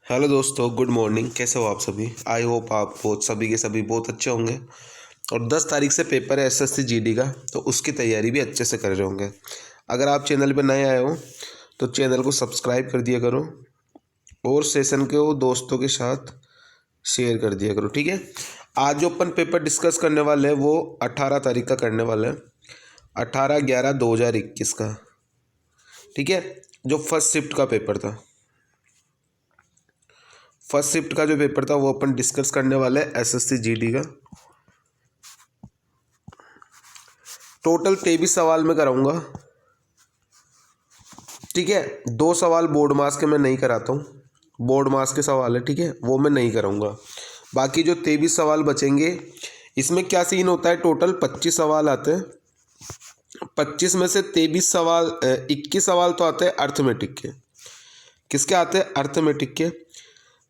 Hello दोस्तों, good morning. कैसे हो आप सभी? आई होप आप सभी के सभी बहुत अच्छे होंगे। और 10 तारीख से पेपर है एसएससी जीडी का, तो उसकी तैयारी भी अच्छे से कर रहे होंगे। अगर आप चैनल पर नए आए हो तो चैनल को सब्सक्राइब कर दिया करो और सेशन को दोस्तों के साथ शेयर कर दिया करो, ठीक है। आज जो अपन पेपर डिस्कस करने वाले हैं वो 18 तारीख का करने वाले हैं, 18/11/2021 का, ठीक है। जो फर्स्ट शिफ्ट का पेपर था, फर्स्ट शिफ्ट का जो पेपर था वो अपन डिस्कस करने वाले हैं एसएससी जीडी का। टोटल 23 सवाल मैं कराऊंगा, ठीक है। 2 सवाल बोर्ड मास के मैं नहीं कराता हूँ, बोर्ड मास के सवाल है, ठीक है, वो मैं नहीं कराऊंगा। बाकी जो 23 सवाल बचेंगे, इसमें क्या सीन होता है, टोटल 25 सवाल आते हैं। 25 में से 23 सवाल 21 सवाल तो आते हैं अर्थमेटिक के। किसके आते हैं? अर्थमेटिक के।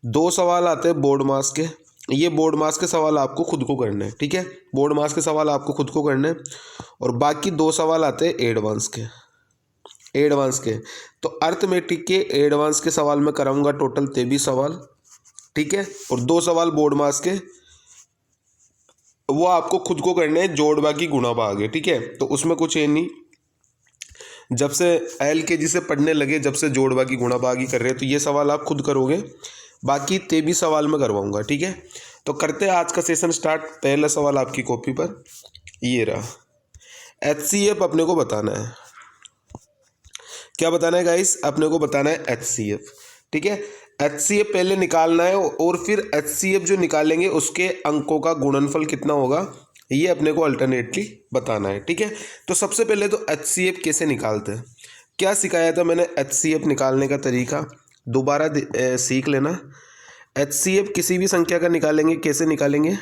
2 सवाल आते हैं बोर्ड मास के। ये बोर्ड मास के सवाल आपको खुद को करने हैं, ठीक है। बोर्ड मास के सवाल आपको खुद को करने हैं। और बाकी 2 सवाल आते हैं एडवांस के। एडवांस के तो अर्थमेटिक के एडवांस के सवाल मैं कराऊंगा टोटल 23 सवाल, ठीक है। और 2 सवाल बोर्ड मास के, वो आपको खुद को करने हैं, जोड़ बाकी गुणा भाग है, ठीक है। तो उसमें कुछ है नहीं, जब से LKG से पढ़ने लगे, जब से जोड़ बाकी गुणा भागी कर रहे हैं, तो ये सवाल आप खुद करोगे। बाकी 23 सवाल मैं करवाऊंगा, ठीक है। तो करते हैं आज का सेशन स्टार्ट। पहला सवाल आपकी कॉपी पर ये रहा। HCF अपने को बताना है। क्या बताना है गाइस? अपने को बताना है HCF, ठीक है। HCF पहले निकालना है और फिर HCF जो निकालेंगे उसके अंकों का गुणनफल कितना होगा, ये अपने को अल्टरनेटली बताना है, ठीक है। तो सबसे पहले तो HCF कैसे निकालते हैं, क्या सिखाया था मैंने HCF निकालने का तरीका, दोबारा सीख लेना। HCF किसी भी संख्या का निकालेंगे, कैसे निकालेंगे?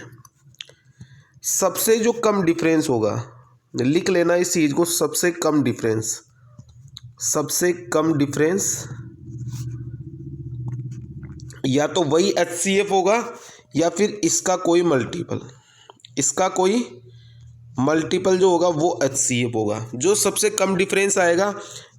सबसे जो कम डिफरेंस होगा, लिख लेना इस चीज़ को, सबसे कम डिफरेंस, सबसे कम डिफरेंस, या तो वही HCF होगा या फिर इसका कोई मल्टीपल, इसका कोई मल्टीपल जो होगा वो HCF होगा। जो सबसे कम डिफरेंस आएगा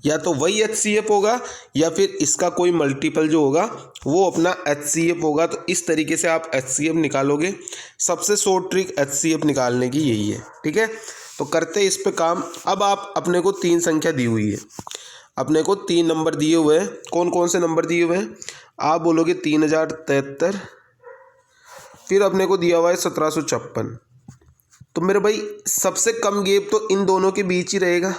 या तो वही HCF होगा या फिर इसका कोई मल्टीपल जो होगा वो अपना HCF होगा। तो इस तरीके से आप HCF निकालोगे। सबसे शॉर्ट ट्रिक HCF निकालने की यही है, ठीक है। तो करते इस पे काम। अब आप अपने को 3 संख्या दी हुई है, अपने को 3 नंबर दिए हुए हैं। कौन कौन से नंबर दिए हुए हैं? आप बोलोगे 3073, फिर अपने को दिया हुआ है 1756। तो मेरे भाई सबसे कम गैप तो इन दोनों के बीच ही रहेगा।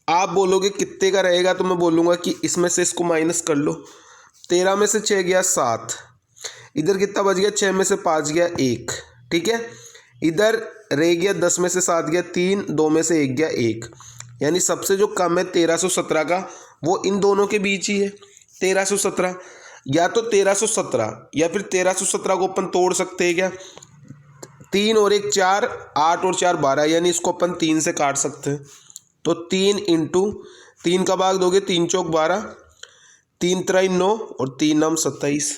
आप बोलोगे कितने का रहेगा, तो मैं बोलूँगा कि इसमें से इसको माइनस कर लो। 13 में से 6 गया 7, इधर कितना बच गया? 6 में से 5 गया 1, ठीक है। इधर रह गया 10 में से 7 गया 3, 2 में से 1 गया 1। यानी सबसे जो कम है 1317 का, वो इन दोनों के बीच ही है। 1317 या तो 1317 या फिर 1317 को अपन तोड़ सकते हैं क्या? 3 और 1 4, 8 और 4 12, यानी इसको अपन 3 से काट सकते हैं। तो 3 इंटू 3 का भाग दोगे, 3 चौक 12, 3 त्रिक 9 और 3 नाम 27।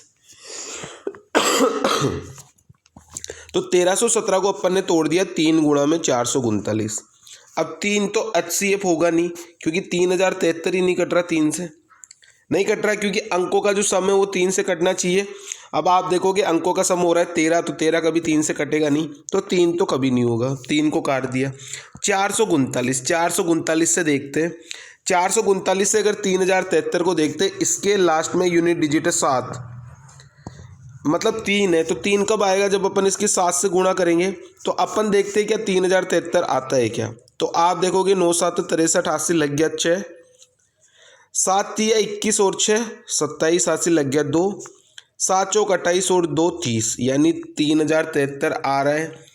तो 1317 को अपन ने तोड़ दिया 3 गुणा में 439। अब 3 तो HCF होगा नहीं, क्योंकि 3073 ही नहीं कट रहा, 3 से नहीं कट रहा, क्योंकि अंकों का जो सम है वो 3 से कटना चाहिए। अब आप देखोगे अंकों का सम हो रहा है 13, तो 13 कभी 3 से कटेगा नहीं, तो 3 तो कभी नहीं होगा। 3 को काट दिया। 439, 439 से देखते हैं। 439 से अगर 3073 को देखते, इसके लास्ट में यूनिट डिजिट है 7, मतलब 3 है। तो 3 कब आएगा? जब अपन इसके 7 से गुणा करेंगे। तो अपन देखते हैं क्या 3073 आता है क्या। तो आप देखोगे 9 7 63, 80 लग गया 6, 7 3 21 और 6 27, 80 लग गया 2, 7 चौक 28 और 2 30, यानी 3073 आ रहा है।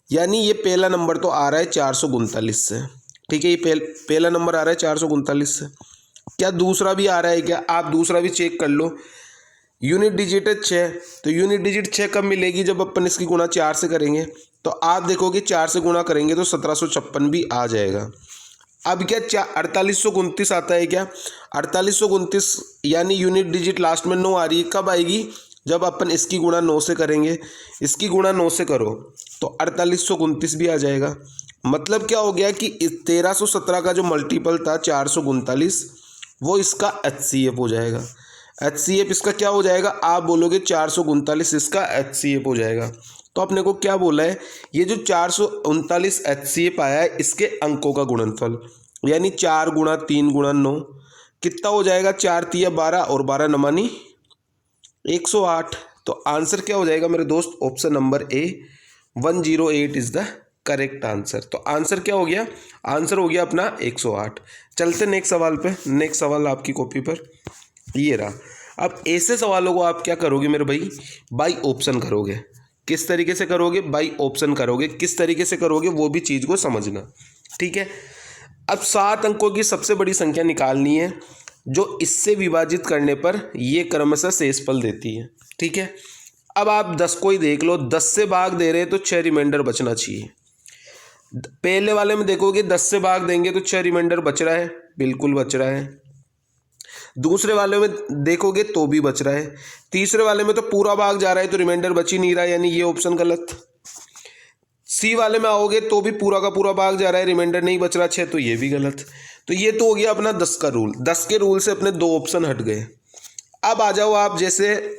यानी ये पहला नंबर तो आ रहा है 439 से, ठीक है। ये पहला नंबर आ रहा है 439 से। क्या दूसरा भी आ रहा है क्या? आप दूसरा भी चेक कर लो। यूनिट डिजिट है 6, तो यूनिट डिजिट 6 कब मिलेगी? जब अपन इसकी गुणा 4 से करेंगे। तो आप देखोगे 4 से गुणा करेंगे तो 1756 भी आ जाएगा। अब क्या 4829 आता है क्या? 4829 यानी यूनिट डिजिट लास्ट में 9 आ रही है। कब आएगी? जब अपन इसकी गुणा 9 से करेंगे। इसकी गुणा 9 से करो तो 4829 भी आ जाएगा। मतलब क्या हो गया कि 1317 का जो मल्टीपल था 439, वो इसका HCF हो जाएगा। HCF इसका क्या हो जाएगा, आप बोलोगे 439 इसका HCF हो जाएगा। तो अपने को क्या बोला है, ये जो 439 HCF आया है इसके अंकों का गुणनफल, यानी 4 गुणा 3 गुणा 9 कितना हो जाएगा, 4 तिया 12 और 12 नमानी 108। तो आंसर क्या हो जाएगा मेरे दोस्त, option number A 108 is the correct answer. तो आंसर क्या हो गया, आंसर हो गया अपना 108। चलते नेक्स्ट सवाल पे। नेक्स्ट सवाल आपकी कॉपी पर ये रहा। अब ऐसे सवालों को आप क्या करोगे मेरे भाई, बाई ऑप्शन करोगे। किस तरीके से करोगे, बाई ऑप्शन करोगे। किस तरीके से करोगे वो भी चीज़ को समझना, ठीक है। अब 7 अंकों की सबसे बड़ी संख्या निकालनी है जो इससे विभाजित करने पर ये क्रमशः शेषफल देती है, ठीक है। अब आप 10 को ही देख लो, 10 से भाग दे रहे हैं तो 6 रिमाइंडर बचना चाहिए। पहले वाले में देखोगे 10 से भाग देंगे तो 6 रिमाइंडर बच रहा है, बिल्कुल बच रहा है। दूसरे वाले में देखोगे तो भी बच रहा है। तीसरे वाले में तो पूरा भाग जा रहा है तो रिमाइंडर बच ही नहीं रहा है, यानी ये ऑप्शन गलत। सी वाले में आओगे तो भी पूरा का पूरा भाग जा रहा है, रिमाइंडर नहीं बच रहा 6, तो ये भी गलत। तो ये तो हो गया अपना 10 का रूल। 10 के रूल से अपने 2 ऑप्शन हट गए। अब आ जाओ आप, जैसे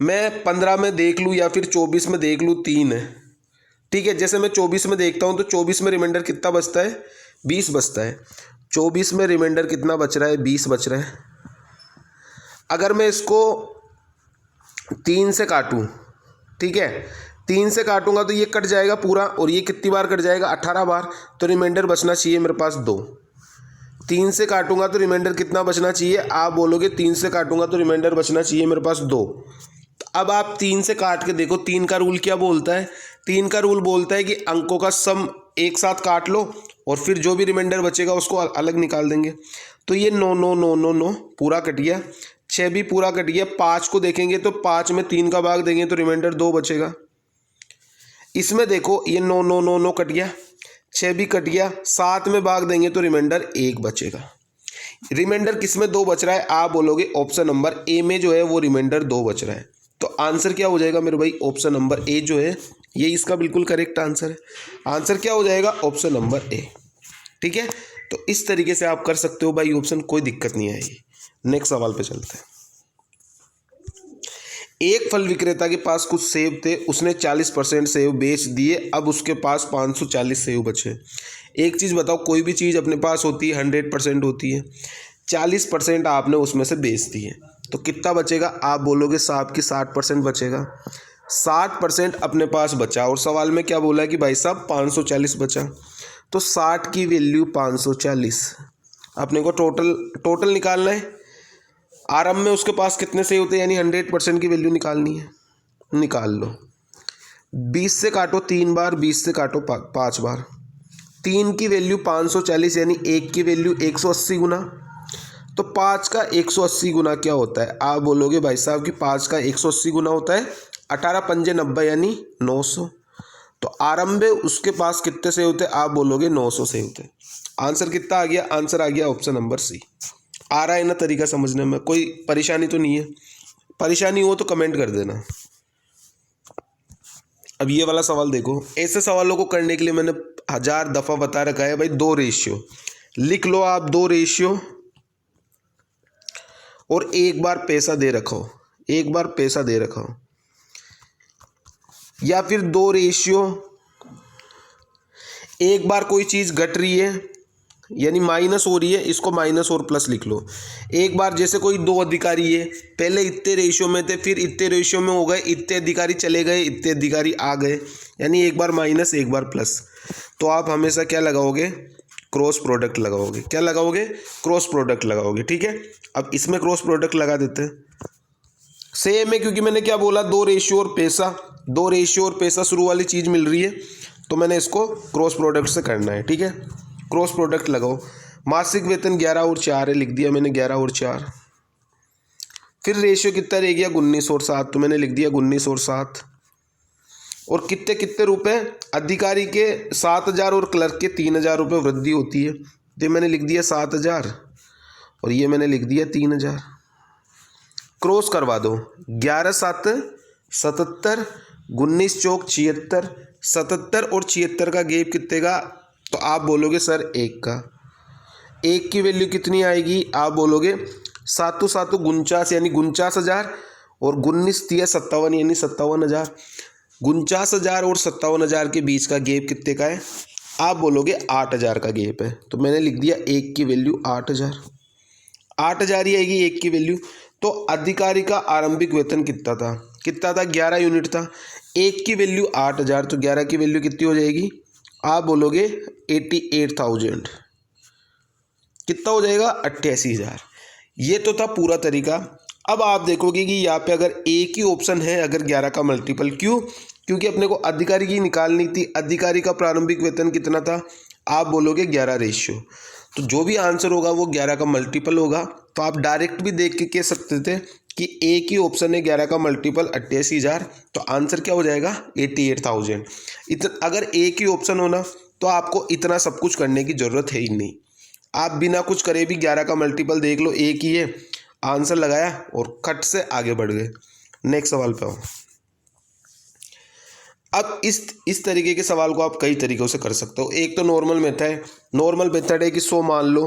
मैं 15 में देख लूँ या फिर 24 में देख लूँ, 3 है, ठीक है। जैसे मैं 24 में देखता हूँ तो 24 में रिमाइंडर कितना बचता है, 20 बचता है। 24 में रिमाइंडर कितना बच रहा है, 20 बच रहा है। अगर मैं इसको 3 से काटूँ, ठीक है, 3 से काटूंगा तो ये कट जाएगा पूरा, और ये कितनी बार कट जाएगा, 18 बार। तो रिमाइंडर बचना चाहिए मेरे पास 2। 3 से काटूंगा तो रिमाइंडर कितना बचना चाहिए, आप बोलोगे 3 से काटूंगा तो रिमाइंडर बचना चाहिए मेरे पास 2। अब आप 3 से काट के देखो, 3 का रूल क्या बोलता है, 3 का रूल बोलता है कि अंकों का सम एक साथ काट लो और फिर जो भी रिमाइंडर बचेगा उसको अलग निकाल देंगे। तो ये 9 9 9 9 9 पूरा कट गया, 6 भी पूरा कट गया। 5 को देखेंगे तो 5 में 3 का भाग देंगे तो रिमाइंडर 2 बचेगा। इसमें देखो ये 9 9 9 9 कट गया, 6 भी कट गया, 7 में भाग देंगे तो रिमाइंडर 1 बचेगा। रिमाइंडर किस में 2 बच रहा है, आप बोलोगे ऑप्शन नंबर ए में जो है वो रिमाइंडर 2 बच रहा है। तो आंसर क्या हो जाएगा मेरे भाई, ऑप्शन नंबर ए जो है ये इसका बिल्कुल करेक्ट आंसर है। आंसर क्या हो जाएगा, ऑप्शन नंबर ए, ठीक है। तो इस तरीके से आप कर सकते हो भाई ऑप्शन, कोई दिक्कत नहीं आएगी। नेक्स्ट सवाल पे चलते हैं। एक फल विक्रेता के पास कुछ सेब थे, उसने 40% सेब बेच दिए, अब उसके पास 540 सेब बचे। एक चीज़ बताओ, कोई भी चीज़ अपने पास होती है 100% होती है, 40% आपने उसमें से बेच दी है तो कितना बचेगा, आप बोलोगे साहब कि 60% बचेगा। 60% अपने पास बचा, और सवाल में क्या बोला है कि भाई साहब 540 बचा, तो 60 की वैल्यू 540, अपने को टोटल निकालना है। आरंभ में उसके पास कितने सेब होते हैं, यानी 100% की वैल्यू निकालनी है, निकाल लो। 20 से काटो 3 बार, 20 से काटो 5 बार। 3 की वैल्यू 540 यानी 1 की वैल्यू 180 गुना, तो 5 का 180 गुना क्या होता है, आप बोलोगे भाई साहब कि 5 का 180 गुना होता है 18 पंजे 90 यानी 900। तो आरंभ में उसके पास कितने सेब होते हैं, आप बोलोगे 900 सेब होते हैं। आंसर कितना आ गया, आंसर आ गया ऑप्शन नंबर सी। आ रहा है ना तरीका समझने में, कोई परेशानी तो नहीं है, परेशानी हो तो कमेंट कर देना। अब ये वाला सवाल देखो, ऐसे सवालों को करने के लिए मैंने 1000 दफ़ा बता रखा है भाई, 2 रेशियो लिख लो आप, 2 रेशियो और एक बार पैसा दे रखो, एक बार पैसा दे रखो, या फिर 2 रेशियो, एक बार कोई चीज़ घट रही है यानी माइनस हो रही है, इसको माइनस और प्लस लिख लो। एक बार जैसे कोई 2 अधिकारी है, पहले इतने रेशियो में थे, फिर इतने रेशियो में हो गए, इतने अधिकारी चले गए, इतने अधिकारी आ गए, यानी एक बार माइनस एक बार प्लस। तो आप हमेशा क्या लगाओगे, क्रॉस प्रोडक्ट लगाओगे। क्या लगाओगे, क्रॉस प्रोडक्ट लगाओगे, ठीक है। अब इसमें क्रॉस प्रोडक्ट लगा देते हैं, सेम है, क्योंकि मैंने क्या बोला, 2 रेशियो और पैसा, 2 रेशियो और पैसा शुरू वाली चीज़ मिल रही है, तो मैंने इसको क्रॉस प्रोडक्ट से करना है, ठीक है। क्रॉस प्रोडक्ट लगाओ। मासिक वेतन 11 और 4 है, लिख दिया मैंने 11 और 4। फिर रेशियो कितना रह गया, 19 और 7, तो मैंने लिख दिया 19 और 7। और कितने कितने रुपए, अधिकारी के 7000 और क्लर्क के 3000 रुपये वृद्धि होती है, तो मैंने लिख दिया 7000 और ये मैंने लिख दिया 3000। क्रॉस करवा दो, 11 7 77, 19 चौक 76, 77 और 76 का गैप कितने का, तो आप बोलोगे सर 1 का। 1 की वैल्यू कितनी आएगी, आप बोलोगे सातों सातों 49 यानी 49,000 और 19 तिया 57 यानी 57,000। 49,000 और 57,000 के बीच का गैप कितने का है? आप बोलोगे 8,000 का गैप है। तो मैंने लिख दिया एक की वैल्यू 8,000। 8,000 ही आएगी एक की वैल्यू। तो अधिकारी का आरंभिक वेतन कितना था? 11 यूनिट था। एक की वैल्यू 8,000, तो 11 की वैल्यू कितनी हो जाएगी? आप बोलोगे 88,000। कितना हो जाएगा? 88,000। ये तो था पूरा तरीका। अब आप देखोगे कि यहाँ पे अगर एक ही ऑप्शन है, अगर 11 का मल्टीपल, क्यों? क्योंकि अपने को अधिकारी की निकालनी थी। अधिकारी का प्रारंभिक वेतन कितना था? आप बोलोगे 11 रेशियो। तो जो भी आंसर होगा वो 11 का मल्टीपल होगा। तो आप डायरेक्ट भी देख के कह सकते थे कि एक ही ऑप्शन है 11 का मल्टीपल 88,000, तो आंसर क्या हो जाएगा? 88,000। अगर एक ही ऑप्शन होना तो आपको इतना सब कुछ करने की ज़रूरत है ही नहीं। आप बिना कुछ करे भी 11 का मल्टीपल देख लो, एक ही है, आंसर लगाया और खट से आगे बढ़ गए। नेक्स्ट सवाल पे आओ। अब इस तरीके के सवाल को आप कई तरीक़ों से कर सकते हो। एक तो नॉर्मल मेथड है। नॉर्मल मेथड है कि 100 मान लो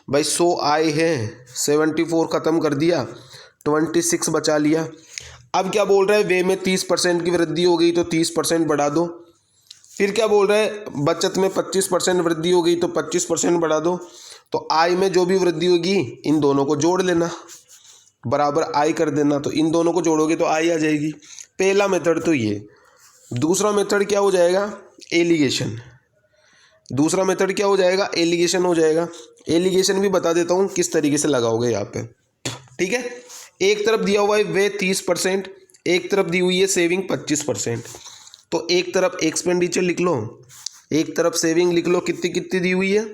भाई, 100 आए हैं, 74 ख़त्म कर दिया, 26 बचा लिया। अब क्या बोल रहा है? वे में 30% की वृद्धि हो गई तो 30% बढ़ा दो। फिर क्या बोल रहा है? बचत में 25% वृद्धि हो गई तो 25% बढ़ा दो। तो आय में जो भी वृद्धि होगी इन दोनों को जोड़ लेना, बराबर आय कर देना। तो इन दोनों को जोड़ोगे तो आय आ जाएगी। पहला मेथड तो ये। दूसरा मेथड क्या हो जाएगा? एलिगेशन। दूसरा मेथड क्या हो जाएगा? एलिगेशन हो जाएगा। एलिगेशन भी बता देता हूँ किस तरीके से लगाओगे यहाँ पे, ठीक है। एक तरफ दिया हुआ है वे 30%, एक तरफ दी हुई है सेविंग 25%। तो एक तरफ एक्सपेंडिचर लिख लो, एक तरफ सेविंग लिख लो। कितनी कितनी दी हुई है?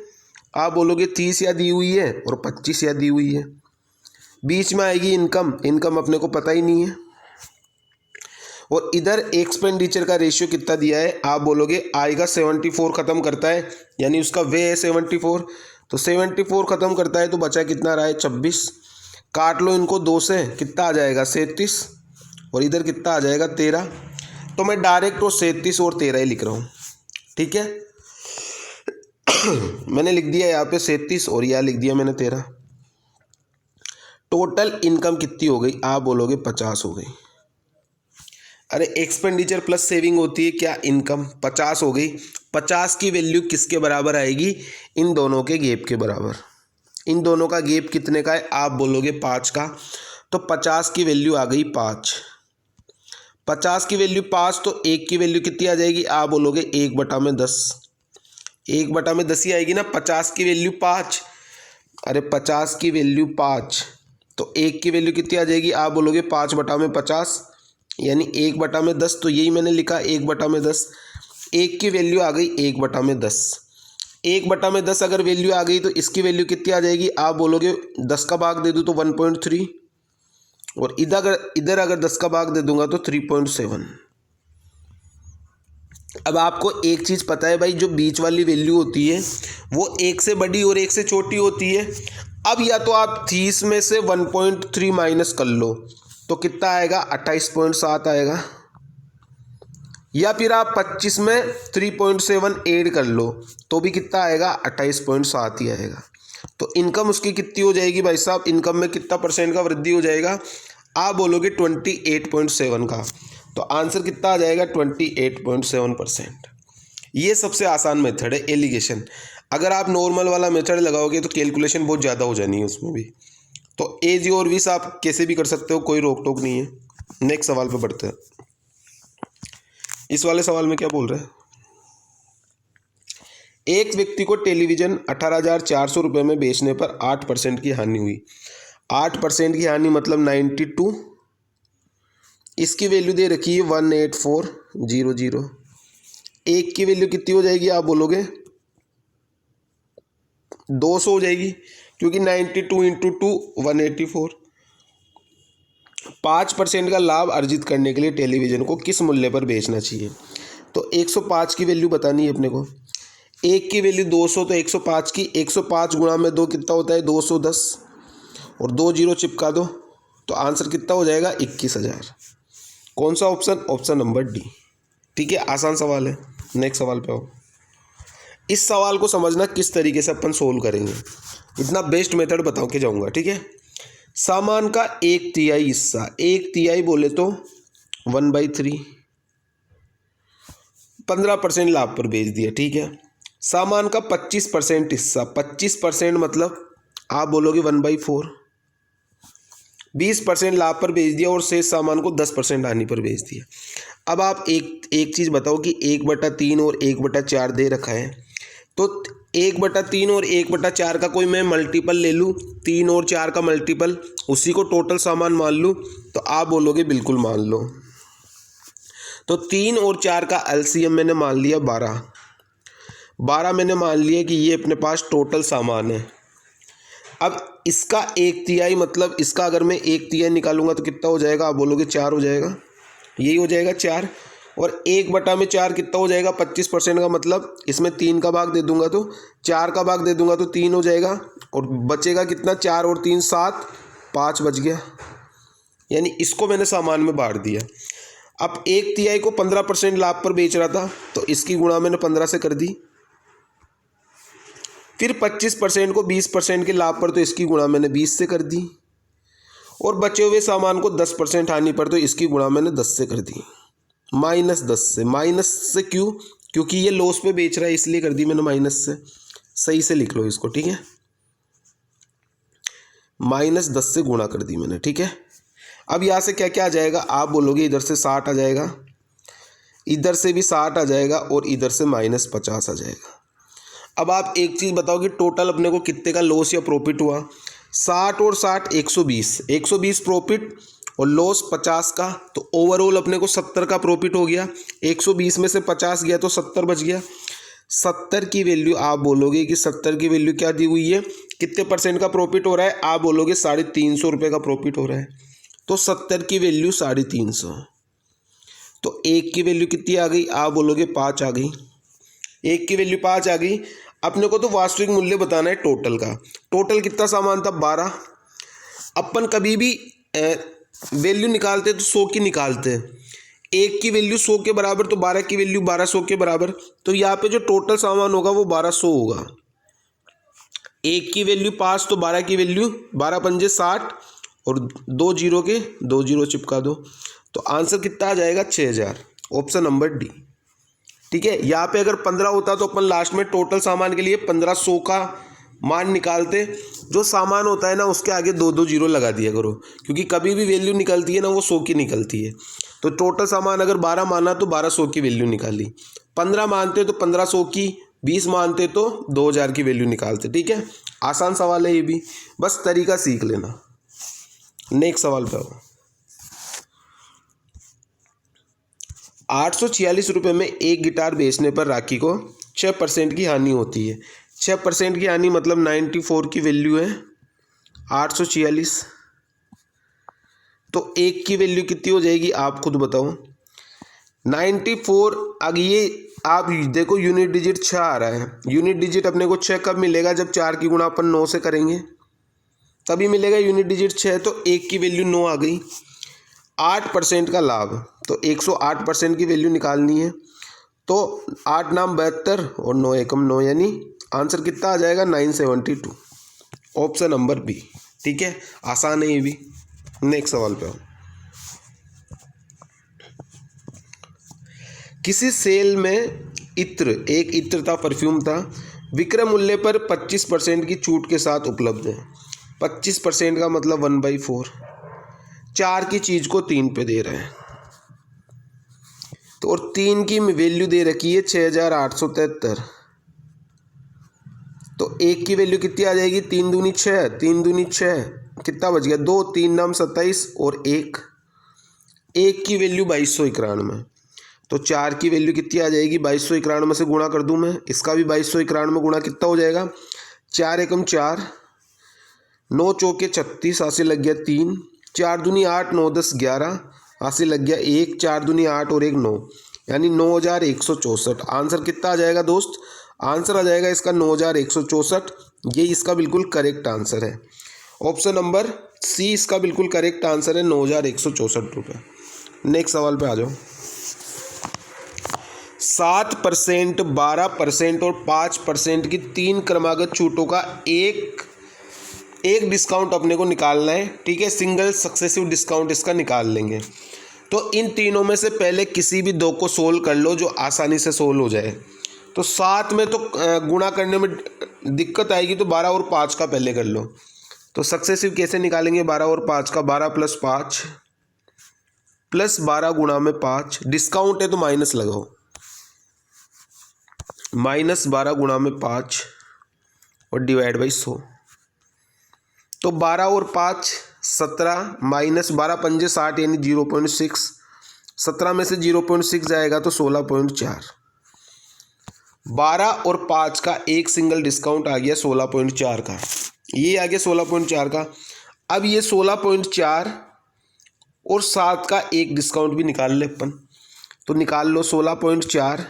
आप बोलोगे 30 या दी हुई है और 25 या दी हुई है। बीच में आएगी इनकम। इनकम अपने को पता ही नहीं है। और इधर एक्सपेंडिचर का रेशियो कितना दिया है? आप बोलोगे आय का 74 ख़त्म करता है, यानी उसका वे है 74। तो 74 ख़त्म करता है तो बचा कितना रहा है? 26। काट लो इनको 2 से, कितना आ जाएगा? 37। और इधर कितना आ जाएगा? 13। तो मैं डायरेक्ट वो 37 और 13 ही लिख रहा हूँ, ठीक है। मैंने लिख दिया यहाँ पे 37 और यहाँ लिख दिया मैंने 13। टोटल इनकम कितनी हो गई? आप बोलोगे 50 हो गई। अरे एक्सपेंडिचर प्लस सेविंग होती है क्या? इनकम। 50 हो गई। 50 की वैल्यू किसके बराबर आएगी? इन दोनों के गैप के बराबर। इन दोनों का गैप कितने का है? आप बोलोगे 5 का। तो 50 की वैल्यू आ गई 5। 50 की वैल्यू 5, तो एक की वैल्यू कितनी आ जाएगी? आप बोलोगे 1/10। 1/10 ही आएगी ना। 50 की वैल्यू 5। अरे 50 की वैल्यू 5, तो एक की वैल्यू कितनी आ जाएगी? आप बोलोगे 5/50 यानी 1/10। तो यही मैंने लिखा 1/10। एक की वैल्यू आ गई 1/10। 1/10 अगर वैल्यू आ गई तो इसकी वैल्यू कितनी आ जाएगी? आप बोलोगे 10 का भाग दे दूँ तो 1.3, और इधर अगर 10 का भाग दे दूंगा तो 3.7। अब आपको एक चीज़ पता है भाई, जो बीच वाली वैल्यू होती है वो एक से बड़ी और एक से छोटी होती है। अब या तो आप 30 में से 1.3 माइनस कर लो तो कितना आएगा? 28.7 आएगा। या फिर आप 25 में 3.7 ऐड कर लो तो भी कितना आएगा? 28.7 ही आएगा। तो इनकम उसकी कितनी हो जाएगी भाई साहब? इनकम में कितना परसेंट का वृद्धि हो जाएगा? आप बोलोगे 28.7 का। तो आंसर कितना आ जाएगा? 28.7%। ये सबसे आसान मेथड है एलिगेशन। अगर आप नॉर्मल वाला मेथड लगाओगे तो कैलकुलेशन बहुत ज़्यादा हो जानी है उसमें भी। तो एज और विस आप कैसे भी कर सकते हो, कोई रोक टोक नहीं है। नेक्स्ट सवाल पे बढ़ते हैं। इस वाले सवाल में क्या बोल रहे हैं? एक व्यक्ति को टेलीविज़न 18,400 रुपये में बेचने पर 8% की हानि हुई। 8% की हानि मतलब 92। इसकी वैल्यू दे रखी है 18400। एक की वैल्यू कितनी हो जाएगी? आप बोलोगे 200 हो जाएगी, क्योंकि 92 इंटू 2 184। 5% का लाभ अर्जित करने के लिए टेलीविज़न को किस मूल्य पर बेचना चाहिए? तो 105 की वैल्यू बतानी है अपने को। एक की वैल्यू 200, तो 105 की 105 गुणा में 2 कितना होता है? 210, और 2 जीरो चिपका दो तो आंसर कितना हो जाएगा? 21,000। कौन सा ऑप्शन? Option number D. ठीक है, आसान सवाल है। नेक्स्ट सवाल पे आओ। इस सवाल को समझना किस तरीके से अपन सोल्व करेंगे, इतना बेस्ट मेथड बता के जाऊंगा, ठीक है। सामान का 1/3 हिस्सा, 1/3 बोले तो 1/3, 15% लाभ पर बेच दिया, ठीक है। सामान का 25% हिस्सा, 25% मतलब आप बोलोगे 1/4, 20% लाभ पर बेच दिया और शेष सामान को 10% हानि पर बेच दिया। अब आप एक चीज़ बताओ कि 1/3 और 1/4 दे रखा है, तो 1/3 और 1/4 का कोई मैं मल्टीपल ले लूँ, 3 और 4 का मल्टीपल, उसी को टोटल सामान मान लूँ, तो आप बोलोगे बिल्कुल मान लो। तो 3 और 4 का एलसीएम मैंने मान लिया 12, 12 मैंने मान लिया कि ये अपने पास टोटल सामान है। अब इसका 1/3 मतलब इसका अगर मैं 1/3 निकालूंगा तो कितना हो जाएगा, आप बोलोगे 4 हो जाएगा, यही हो जाएगा 4। और 1/4 कितना हो जाएगा, 25% का मतलब इसमें 3 का भाग दे दूंगा तो 4 का भाग दे दूंगा तो 3 हो जाएगा, और बचेगा कितना, 4 और 3 7, 5 बच गया, यानी इसको मैंने सामान में बांट दिया। अब 1/3 को 15% लाभ पर बेच रहा था तो इसकी गुणा मैंने 15 से कर दी, फिर 25% को 20% के लाभ पर तो इसकी गुणा मैंने 20 से कर दी, और बचे हुए सामान को 10% हानि पर तो इसकी गुणा मैंने 10 से कर दी, -10 से। माइनस से क्यों, क्योंकि ये लॉस पे बेच रहा है इसलिए कर दी मैंने माइनस से, सही से लिख लो इसको, ठीक है। -10 से गुणा कर दी मैंने, ठीक है। अब यहाँ से क्या क्या आ जाएगा, आप बोलोगे इधर से 60 आ जाएगा, इधर से भी 60 आ जाएगा, और इधर से -50 आ जाएगा। अब आप एक चीज़ बताओ कि टोटल अपने को कितने का लॉस या प्रॉफिट हुआ, 60 और 60 120 प्रॉफिट और लॉस 50 का, तो ओवरऑल अपने को 70 का प्रॉफिट हो गया। 120 में से 50 गया तो 70 बच गया। 70 की वैल्यू आप बोलोगे कि 70 की वैल्यू क्या दी हुई है, कितने % का प्रॉफिट हो रहा है, आप बोलोगे 350 रुपये का प्रॉफिट हो रहा है, तो 70 की वैल्यू 350, तो 1 की वैल्यू कितनी आ गई, आप बोलोगे 5 आ गई। 1 की वैल्यू 5 आ गई। अपने को तो वास्तविक मूल्य बताना है टोटल का, टोटल कितना सामान था 12। अपन कभी भी वैल्यू निकालते तो 100 की निकालते हैं, 1 की वैल्यू 100 के बराबर तो 12 की वैल्यू 1200 के बराबर, तो यहाँ पे जो टोटल सामान होगा वो 1200 होगा। 1 की वैल्यू 5 तो 12 की वैल्यू 12 पंजे 60, और 2 जीरो के 2 जीरो चिपका दो, तो आंसर कितना आ जाएगा 6000, ऑप्शन नंबर डी, ठीक है। यहाँ पे अगर 15 होता तो अपन लास्ट में टोटल सामान के लिए 1500 का मान निकालते, जो सामान होता है ना उसके आगे 2 जीरो लगा दिया करो, क्योंकि कभी भी वैल्यू निकलती है ना वो 100 की निकलती है। तो टोटल सामान अगर 12 माना तो 1200 की वैल्यू निकाली, 15 मानते तो 1500 की, 20 मानते तो 2000 की वैल्यू निकालते, ठीक है। आसान सवाल है ये भी, बस तरीका सीख लेना। नेक्स्ट सवाल पे आओ। 846 रुपये में एक गिटार बेचने पर राखी को 6% की हानि होती है। 6% की हानि मतलब 94 की वैल्यू है 846, तो एक की वैल्यू कितनी हो जाएगी आप खुद बताओ। 94, अब ये आप देखो यूनिट डिजिट 6 आ रहा है, यूनिट डिजिट अपने को 6 कब मिलेगा, जब 4 की गुणा अपन 9 से करेंगे तभी मिलेगा यूनिट डिजिट 6, तो एक की वैल्यू 9 आ गई। 8% का लाभ, तो 108% की वैल्यू निकालनी है, तो 8 नाम 72 और 9 एकम 9, यानी आंसर कितना आ जाएगा 972, ऑप्शन नंबर बी, ठीक है। आसान है ये भी। नेक्स्ट सवाल पे आओ। किसी सेल में इत्र, एक इत्र था, परफ्यूम था, विक्रय मूल्य पर 25% की छूट के साथ उपलब्ध है। 25% का मतलब 1/4, 4 की चीज़ को 3 पे दे रहे हैं, तो और 3 की वैल्यू दे रखी है 6873, तो एक की वैल्यू कितनी आ जाएगी, 3 दूनी 6, 3 दूनी 6, कितना बच गया 2, 3 नाम 27 और एक की वैल्यू 2291, तो 4 की वैल्यू कितनी आ जाएगी 2291 से गुणा कर दूं मैं, इसका भी 2291 गुणा कितना हो जाएगा, 4 एकम 4, 9 चौके 36, हाथ से लग गया 3, 4 दूनी 8, 9 10 11, हाथ से लग गया 1, 4 दूनी 8 और 1 9, यानी 9164। आंसर कितना आ जाएगा दोस्त, आंसर आ जाएगा इसका 9164, ये इसका बिल्कुल करेक्ट आंसर है। ऑप्शन नंबर सी इसका बिल्कुल करेक्ट आंसर है, 9164 रुपये। नेक्स्ट सवाल पे आ जाओ। 7%, 12% और 5% की 3 क्रमागत छूटों का एक डिस्काउंट अपने को निकालना है, ठीक है, सिंगल सक्सेसिव डिस्काउंट इसका निकाल लेंगे। तो इन तीनों में से पहले किसी भी दो को सोल्व कर लो जो आसानी से सोल्व हो जाए। तो 7 में तो गुणा करने में दिक्कत आएगी, तो 12 और 5 का पहले कर लो। तो सक्सेसिव कैसे निकालेंगे 12 और 5 का, 12 + 5 + 12 गुणा में 5, डिस्काउंट है तो माइनस लगाओ, -12 गुणा में 5 और डिवाइड बाई 100। तो 12 और 5 17, -12 × 5 = 60 यानी 0.6, 17 में से 0.6 जाएगा तो 16.4। 12 और 5 का एक सिंगल डिस्काउंट आ गया 16.4 का, ये आ गया 16.4 का। अब ये 16.4 और 7 का एक डिस्काउंट भी निकाल ले अपन, तो निकाल लो 16.4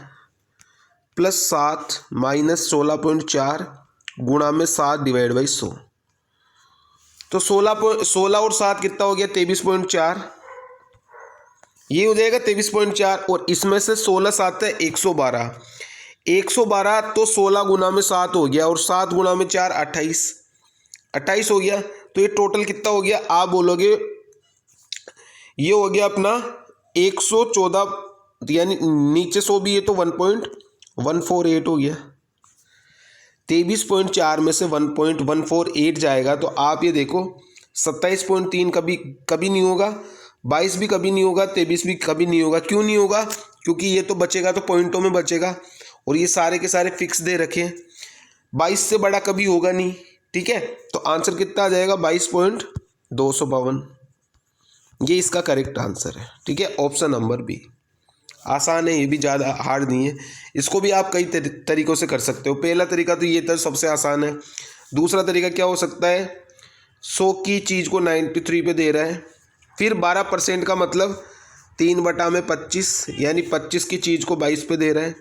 + 7 - 16.4 गुणा में 7 डिवाइड बाई 100। तो 16 और 7 कितना हो गया 23.4, ये हो जाएगा 23.4। और इसमें से 16 7 है 112, 112 तो 16 गुना में 7 हो गया और 7 गुना में 4 28 हो गया। तो ये टोटल कितना हो गया आप बोलोगे, ये हो गया अपना 114, यानी नीचे 100 भी है तो 1.148 हो गया। 23.4 में से 1.148 जाएगा तो आप ये देखो 27.3 कभी नहीं होगा, 22 भी कभी नहीं होगा, 23 भी कभी नहीं होगा। क्यों नहीं होगा, क्योंकि ये तो बचेगा तो पॉइंटों में बचेगा और ये सारे के सारे फिक्स दे रखे हैं। 22 से बड़ा कभी होगा नहीं, ठीक है। तो आंसर कितना आ जाएगा 22.252, ये इसका करेक्ट आंसर है, ठीक है। ऑप्शन नंबर बी आसान है, ये भी ज़्यादा हार्ड नहीं है। इसको भी आप कई तरीक़ों से कर सकते हो। पहला तरीका तो ये तो सबसे आसान है। दूसरा तरीका क्या हो सकता है, 100 की चीज़ को 93 पे दे रहा है, फिर 12% का मतलब 3/25, यानी 25 की चीज़ को 22 पे दे रहा है।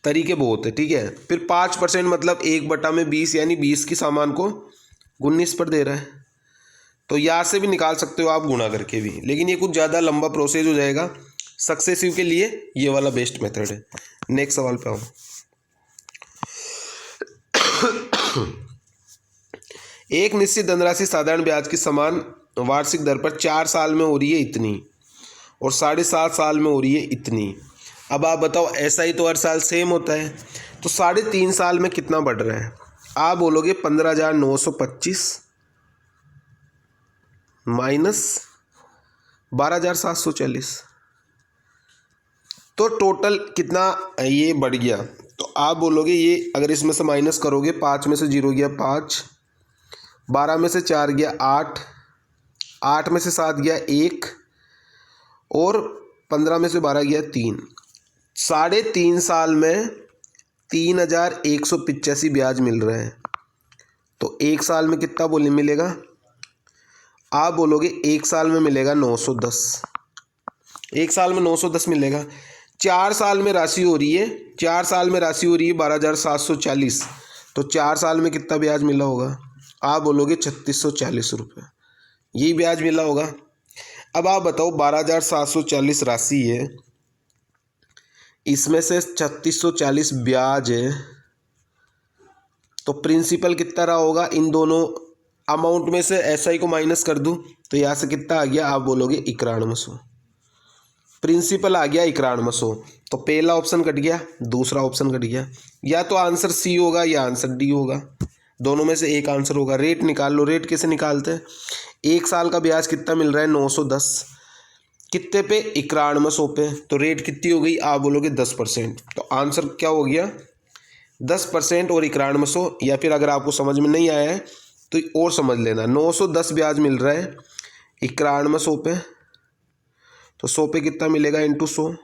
तरीके बहुत है, ठीक है। फिर 5% मतलब 1/20, यानी 20 की सामान को 19 पर दे रहा है। तो यहाँ से भी निकाल सकते हो आप गुणा करके भी, लेकिन ये कुछ ज़्यादा लंबा प्रोसेस हो जाएगा। सक्सेसिव के लिए ये वाला बेस्ट मेथड है। नेक्स्ट सवाल पे आओ। एक निश्चित धनराशि साधारण ब्याज की समान वार्षिक दर पर 4 साल में हो रही है इतनी और 7.5 साल में हो रही है इतनी। अब आप बताओ, ऐसा ही तो हर साल सेम होता है, तो 3.5 साल में कितना बढ़ रहा है। आप बोलोगे 15,925 माइनस 12,740, तो टोटल कितना ये बढ़ गया। तो आप बोलोगे ये अगर इसमें से माइनस करोगे, 5 में से 0 गया 5, 12 में से 4 गया 8, 8 में से 7 गया 1 और 15 में से 12 गया 3। 3.5 साल में 3,185 ब्याज मिल रहा है। तो एक साल में कितना बोले मिलेगा, आप बोलोगे एक साल में मिलेगा 910, एक साल में 910 मिलेगा। 4 साल में राशि हो रही है, 4 साल में राशि हो रही है 12,740, तो 4 साल में कितना ब्याज मिला होगा, आप बोलोगे 3,640 रुपये, यही ब्याज मिला होगा। अब आप बताओ 12,740 राशि है, इसमें से 3,640 ब्याज है, तो प्रिंसिपल कितना रहा होगा। इन दोनों अमाउंट में से एसआई को माइनस कर दूं तो यहाँ से कितना आ गया, आप बोलोगे 9100। प्रिंसिपल आ गया 9100, तो पहला ऑप्शन कट गया, दूसरा ऑप्शन कट गया। या तो आंसर सी होगा या आंसर डी होगा, दोनों में से एक आंसर होगा। रेट निकाल लो, रेट कैसे निकालते हैं। एक साल का ब्याज कितना मिल रहा है 910, कितने पे 9100 पे, तो रेट कितनी हो गई, आप बोलोगे 10%। तो आंसर क्या हो गया 10% और 9100। या फिर अगर आपको समझ में नहीं आया है तो और समझ लेना, 910 ब्याज मिल रहा है 9100 पे, तो 100 पे कितना मिलेगा इंटू 100,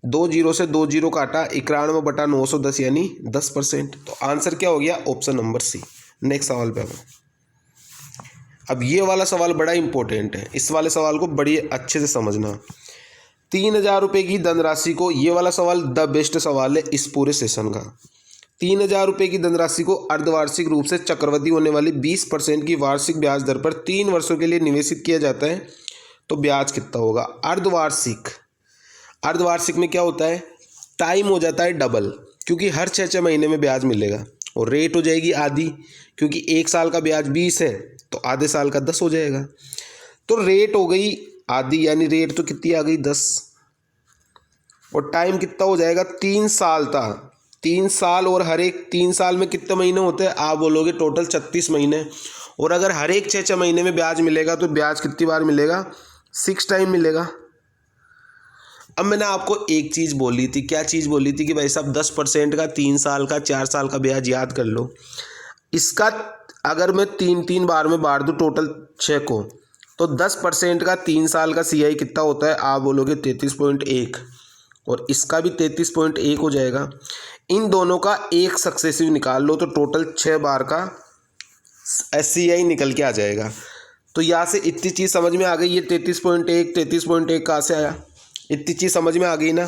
2 जीरो से 2 जीरो काटा, 91/910 यानी 10%। तो आंसर क्या हो गया, ऑप्शन नंबर सी। नेक्स्ट सवाल पे आओ। अब ये वाला सवाल बड़ा इंपॉर्टेंट है, इस वाले सवाल को बड़ी अच्छे से समझना। 3,000 रुपये की धनराशि को, ये वाला सवाल द बेस्ट सवाल है इस पूरे सेशन का। 3,000 रुपये की धनराशि को अर्धवार्षिक रूप से चक्रवृद्धि होने वाली 20% की वार्षिक ब्याज दर पर 3 वर्षों के लिए निवेशित किया जाता है, तो ब्याज कितना होगा। अर्धवार्षिक में क्या होता है, टाइम हो जाता है डबल, क्योंकि हर 6 महीने में ब्याज मिलेगा और रेट हो जाएगी आधी, क्योंकि 1 साल का ब्याज 20 है तो आधे साल का 10 हो जाएगा। तो रेट हो गई आधी, यानी रेट तो कितनी आ गई 10, और टाइम कितना हो जाएगा 3 साल था। 3 साल, और हर एक 3 साल में कितने महीने होते हैं आप बोलोगे टोटल 36 महीने। और अगर हर एक 6 महीने में ब्याज मिलेगा तो ब्याज कितनी बार मिलेगा, 6 टाइम मिलेगा। अब मैंने आपको एक चीज़ बोली थी, क्या चीज़ बोली थी कि भाई साहब 10% का 3 साल का 4 साल का ब्याज याद कर लो। इसका अगर मैं 3 बार में बांट दूँ टोटल 6 को, तो 10% का 3 साल का CI कितना होता है आप बोलोगे 33.1, और इसका भी 33.1 हो जाएगा। इन दोनों का एक सक्सेसिव निकाल लो तो टोटल 6 बार का SCI निकल के आ जाएगा। तो यहाँ से इतनी चीज़ समझ में आ गई, ये 33.1 कहाँ से आया, इतनी चीज़ समझ में आ गई ना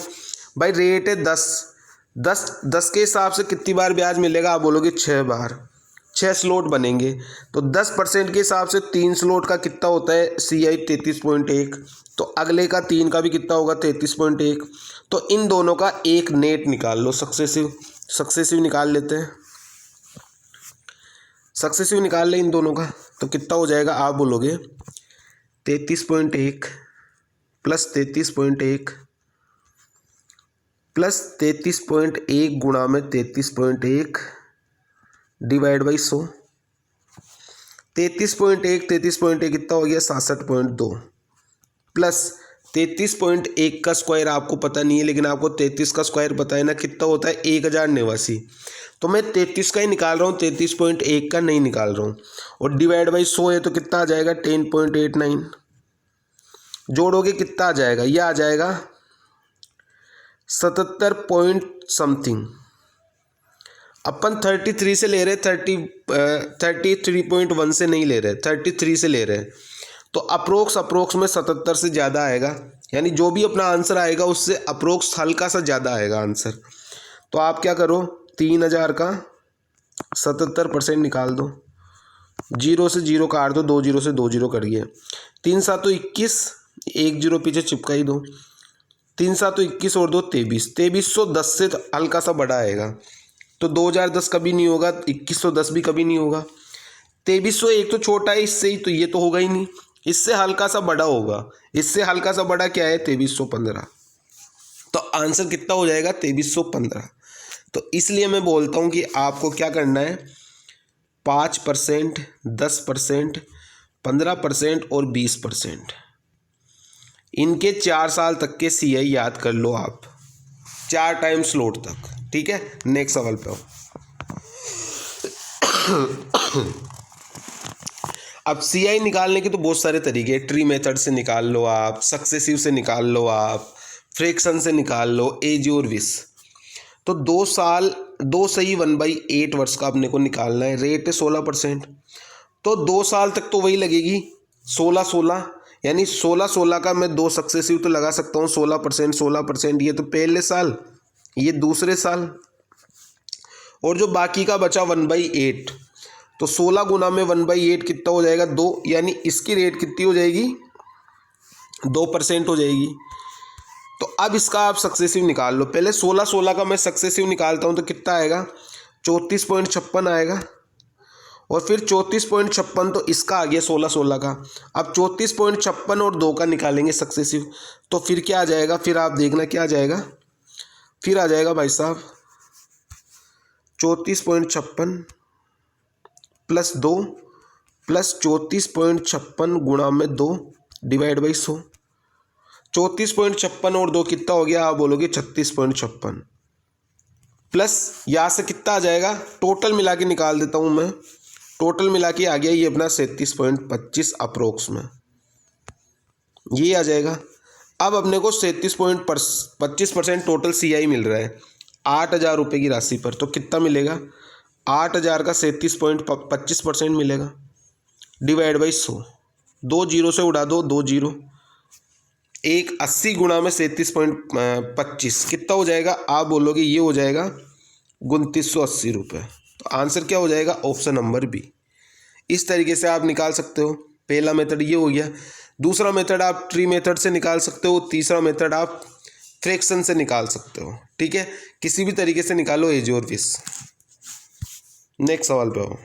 भाई। रेट है 10 के हिसाब से कितनी बार ब्याज मिलेगा आप बोलोगे 6 बार, 6 स्लॉट बनेंगे। तो 10% के हिसाब से 3 स्लॉट का कितना होता है CI 33.1, तो अगले का 3 का भी कितना होगा 33.1। तो इन दोनों का एक नेट निकाल लो, सक्सेसिव निकाल लेते हैं, सक्सेसिव निकाल ले इन दोनों का। तो कितना हो जाएगा आप बोलोगे 33.1 प्लस 33.1 प्लस 33.1 गुणा में 33.1 डिवाइड बाई 100। 33.1 कितना हो गया 66.2, प्लस 33.1 का स्क्वायर आपको पता नहीं है, लेकिन आपको 33 का स्क्वायर पता है ना, कितना होता है 1089। तो मैं 33 का ही निकाल रहा हूँ, 33.1 का नहीं निकाल रहा हूँ। और डिवाइड बाई 100 है तो कितना आ जाएगा 10.89, जोड़ोगे कितना आ जाएगा, यह आ जाएगा 77 पॉइंट समथिंग। अपन 33 से ले रहे, 33.1 से नहीं ले रहे, 33 से ले रहे। तो अप्रोक्स में 77 से ज़्यादा आएगा, यानी जो भी अपना आंसर आएगा उससे अप्रोक्स हल्का सा ज़्यादा आएगा आंसर। तो आप क्या करो, 3000 का 77% निकाल दो, 0 से 0 काट दो, 2 0 से 2 0 करिए, 3 7 21, 1 0 पीछे चिपका ही दो, 3 7 21 और 2 23, 2310 से हल्का सा बड़ा आएगा। तो 2010 कभी नहीं होगा, 2110 भी कभी नहीं होगा। 2301 तो छोटा है इससे ही, तो ये तो होगा ही नहीं, इससे हल्का सा बड़ा होगा। इससे हल्का सा बड़ा क्या है 2315। तो आंसर कितना हो जाएगा 2315। तो इसलिए मैं बोलता हूँ कि आपको क्या करना है, 5%, 10%, 15% और 20%, इनके 4 साल तक के CI याद कर लो आप, 4 टाइम स्लॉट तक। ठीक है, नेक्स्ट सवाल पे आओ। अब CI निकालने के तो बहुत सारे तरीके हैं, ट्री मेथड से निकाल लो आप, सक्सेसिव से निकाल लो आप, फ्रैक्शन से निकाल लो, एज और विस। तो 2 सही 1/8 वर्ष का अपने को निकालना है। रेट है 16%, तो 2 साल तक तो वही लगेगी 16, यानी 16 का मैं 2 सक्सेसिव तो लगा सकता हूँ। 16%, ये तो पहले साल, ये दूसरे साल, और जो बाकी का बचा 1/8, तो 16 गुना में 1/8 कितना हो जाएगा 2, यानी इसकी रेट कितनी हो जाएगी 2% हो जाएगी। तो अब इसका आप सक्सेसिव निकाल लो। पहले 16 का मैं सक्सेसिव निकालता हूँ तो कितना आएगा 34.56 आएगा, और फिर 34.56 तो इसका आ गया 16 का। अब 34.56 और 2 का निकालेंगे सक्सेसिव, तो फिर क्या आ जाएगा, फिर आप देखना क्या आ जाएगा, फिर आ जाएगा भाई साहब 34.56 प्लस 2 प्लस 34.56 गुणा में 2 डिवाइड बाई 100। 34.56 और 2 कितना हो गया आप बोलोगे 36.56, प्लस यहाँ से कितना आ जाएगा, टोटल मिला के निकाल देता हूँ मैं, टोटल मिला के आ गया ये अपना 37.25 अप्रोक्स में, ये आ जाएगा। अब अपने को 37.25% टोटल CI मिल रहा है 8,000 रुपये की राशि पर। तो कितना मिलेगा 8,000 का 37.25% मिलेगा, डिवाइड बाई 100। 2 0 से उड़ा दो, 2 0, 80 गुणा में 37.25 कितना हो जाएगा आप बोलोगे, ये हो जाएगा 2980 रुपये। तो आंसर क्या हो जाएगा, ऑप्शन नंबर बी। इस तरीके से आप निकाल सकते हो। पहला मेथड ये हो गया। दूसरा मेथड आप ट्री मेथड से निकाल सकते हो। तीसरा मेथड आप फ्रैक्शन से निकाल सकते हो। ठीक है, किसी भी तरीके से निकालो एज और विस। नेक्स्ट सवाल पे आओ।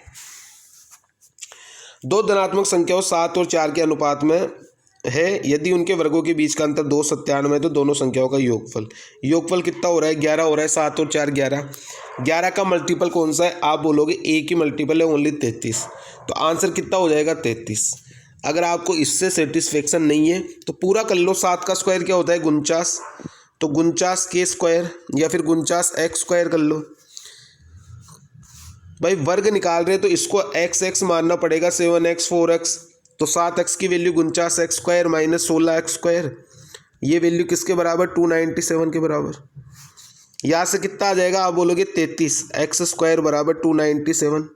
दो धनात्मक संख्याओं 7 और 4 के अनुपात में है, यदि उनके वर्गों के बीच का अंतर 297 है तो दोनों संख्याओं का योगफल कितना हो रहा है? 11 हो रहा है। 7 और 4 11। 11 का मल्टीपल कौन सा है? आप बोलोगे ए की मल्टीपल है ओनली 33, तो आंसर कितना हो जाएगा? 33। अगर आपको इससे सेटिस्फेक्शन नहीं है तो पूरा कर लो। 7 का स्क्वायर क्या होता है? 49, तो 49 के स्क्वायर या फिर 49 एक्स स्क्वायर कर लो। भाई वर्ग निकाल रहे तो इसको एक्स एक्स मानना पड़ेगा। 7x 4x, तो 7x की value 49x square minus 16x square, ये वैल्यू किसके बराबर? 297 के बराबर। यहाँ से कितना आ जाएगा? आप बोलोगे 33, एक्स स्क्वायर बराबर 297,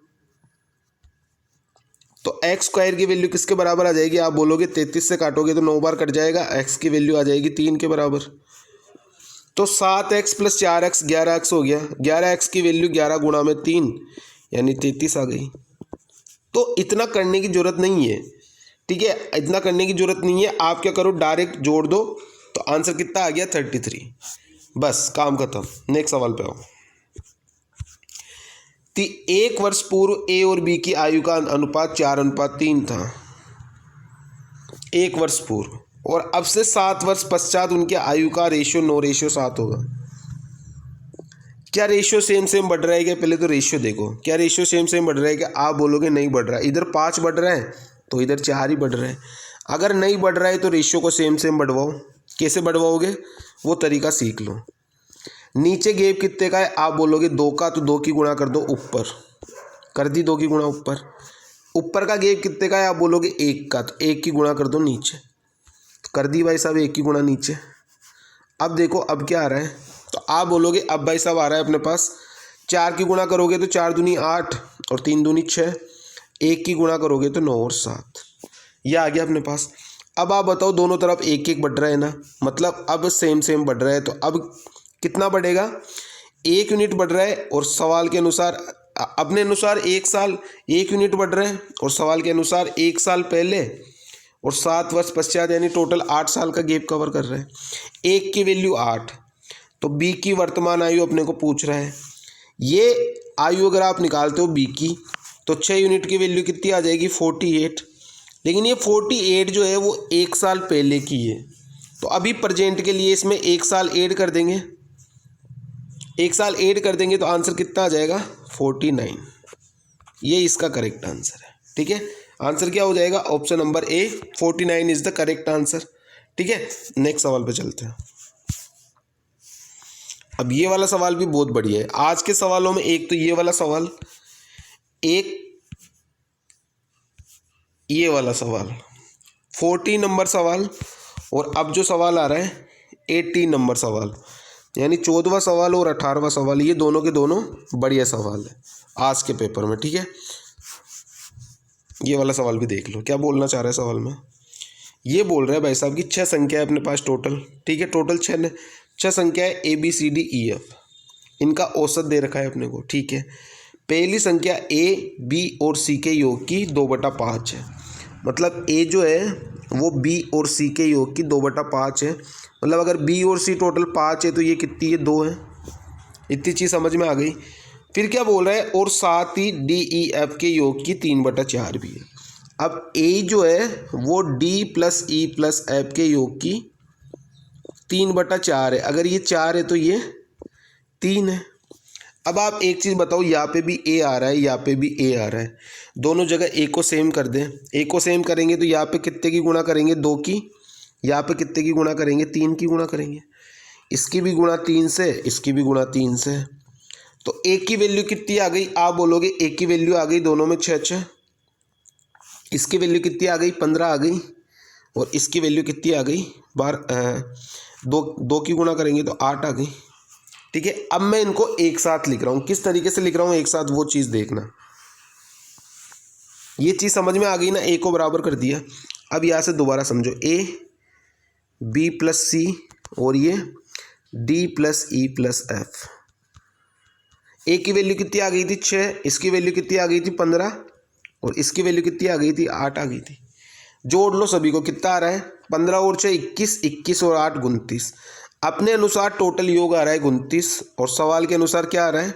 तो एक्स स्क्वायर की वैल्यू किसके बराबर आ जाएगी? आप बोलोगे 33 से काटोगे तो 9 बार कट जाएगा, एक्स की वैल्यू आ जाएगी 3 के बराबर। तो 7x प्लस 4x 11x हो गया। 11x की वैल्यू 11 गुणा में 3 यानी 33 आ गई। तो इतना करने की जरूरत नहीं है, ठीक है, इतना करने की जरूरत नहीं है। आप क्या करो, डायरेक्ट जोड़ दो, तो आंसर कितना आ गया? 33। बस काम खत्म। नेक्स्ट सवाल पे आओ। 1 वर्ष पूर्व ए और बी की आयु का अनुपात 4:3 था, 1 वर्ष पूर्व, और अब से 7 वर्ष पश्चात उनकी आयु का रेशियो 9:7 होगा। क्या रेशियो सेम बढ़ रहा है क्या? पहले तो रेशियो देखो, क्या रेशियो सेम बढ़ रहा है क्या? आप बोलोगे नहीं बढ़ रहा है। इधर 5 बढ़ रहा है तो इधर 4 ही बढ़ रहा है। अगर नहीं बढ़ रहा है तो रेशियो को सेम बढ़वाओ। कैसे बढ़वाओगे वो तरीका सीख लो। नीचे गैप कितने का है? आप बोलोगे 2 का, तो 2 की गुणा कर दो ऊपर, कर दी 2 की गुणा ऊपर। ऊपर का गैप कितने का है? आप बोलोगे 1 का, तो 1 की गुणा कर दो नीचे, कर दी भाई साहब 1 की गुणा नीचे। अब देखो अब क्या आ रहा है, तो आप बोलोगे अब भाई साहब आ रहा है अपने पास 4 की गुणा करोगे तो 4 दूनी 8 और 3 दूनी 6, 1 की गुणा करोगे तो 9 और 7, ये आ गया अपने पास। अब आप बताओ दोनों तरफ 1 बढ़ रहा है ना, मतलब अब सेम बढ़ रहा है, तो अब कितना बढ़ेगा? 1 यूनिट बढ़ रहा है, और सवाल के अनुसार अपने अनुसार 1 साल 1 यूनिट बढ़ रहा है, और सवाल के अनुसार 1 साल पहले और 7 वर्ष पश्चात, यानी टोटल 8 साल का गैप कवर कर रहे हैं। 1 की वैल्यू 8, तो बी की वर्तमान आयु अपने को पूछ रहा है। ये आयु अगर आप निकालते हो बी की, तो 6 यूनिट की वैल्यू कितनी आ जाएगी? 48। लेकिन ये 48 जो है वो 1 साल पहले की है, तो अभी प्रेजेंट के लिए इसमें 1 साल ऐड कर देंगे, 1 साल ऐड कर देंगे तो आंसर कितना आ जाएगा? 49। ये इसका करेक्ट आंसर है, ठीक है। आंसर क्या हो जाएगा? Option number A, 49 is the correct answer, ठीक है। नेक्स्ट सवाल पे चलते हैं। अब ये वाला सवाल भी बहुत बढ़िया है। आज के सवालों में एक तो ये वाला सवाल, एक ये वाला सवाल 40 नंबर सवाल, और अब जो सवाल आ रहा है 80 नंबर सवाल, यानी 14वां सवाल और 18वां सवाल, ये दोनों के दोनों बढ़िया सवाल है आज के पेपर में, ठीक है। ये वाला सवाल भी देख लो क्या बोलना चाह रहा है सवाल में। ये बोल रहा है भाई साहब कि 6 संख्या है अपने पास टोटल, ठीक है, टोटल 6 संख्या है ABCDEF, इनका औसत दे रखा है अपने को, ठीक है। पहली संख्या A, B और C के योग की 2/5 है, मतलब A जो है वो B और C के योग की 2/5 है, मतलब अगर B और C टोटल 5 है तो ये कितनी है? 2 है। इतनी चीज़ समझ में आ गई। फिर क्या बोल रहा है? और साथ ही DEF के योग की 3/4 भी है। अब A जो है वो D plus E plus F के योग की 3/4 है, अगर ये 4 है तो ये 3 है। अब आप एक चीज़ बताओ, यहाँ पे भी A आ रहा है, यहाँ पे भी A आ रहा है, दोनों जगह A को सेम कर दें। A को सेम करेंगे तो यहाँ पे कितने की गुणा करेंगे? 2 की। यहाँ पे कितने की गुणा करेंगे? 3 की गुणा करेंगे। इसकी भी गुणा 3 से, इसकी भी गुणा 3 से, तो A की वैल्यू कितनी आ गई? आप बोलोगे A की वैल्यू आ गई दोनों में 6। इसकी वैल्यू कितनी आ गई? 15 आ गई, और इसकी वैल्यू कितनी आ गई? 2 की गुणा करेंगे तो 8 आ गई, ठीक है। अब मैं इनको एक साथ लिख रहा हूँ, किस तरीके से लिख रहा हूँ एक साथ वो चीज़ देखना। ये चीज़ समझ में आ गई ना? A को बराबर कर दिया। अब यहाँ से दोबारा समझो, A B प्लस C और ये D plus E plus F। A की वैल्यू कितनी आ गई थी? 6, इसकी वैल्यू कितनी आ गई थी? 15, और इसकी वैल्यू कितनी आ गई थी? 8 आ गई थी। जोड़ लो सभी को, कितना आ रहा है? 15 और 6 21, 21 और 8 29। अपने अनुसार टोटल योग आ रहा है 29, और सवाल के अनुसार क्या आ रहा है?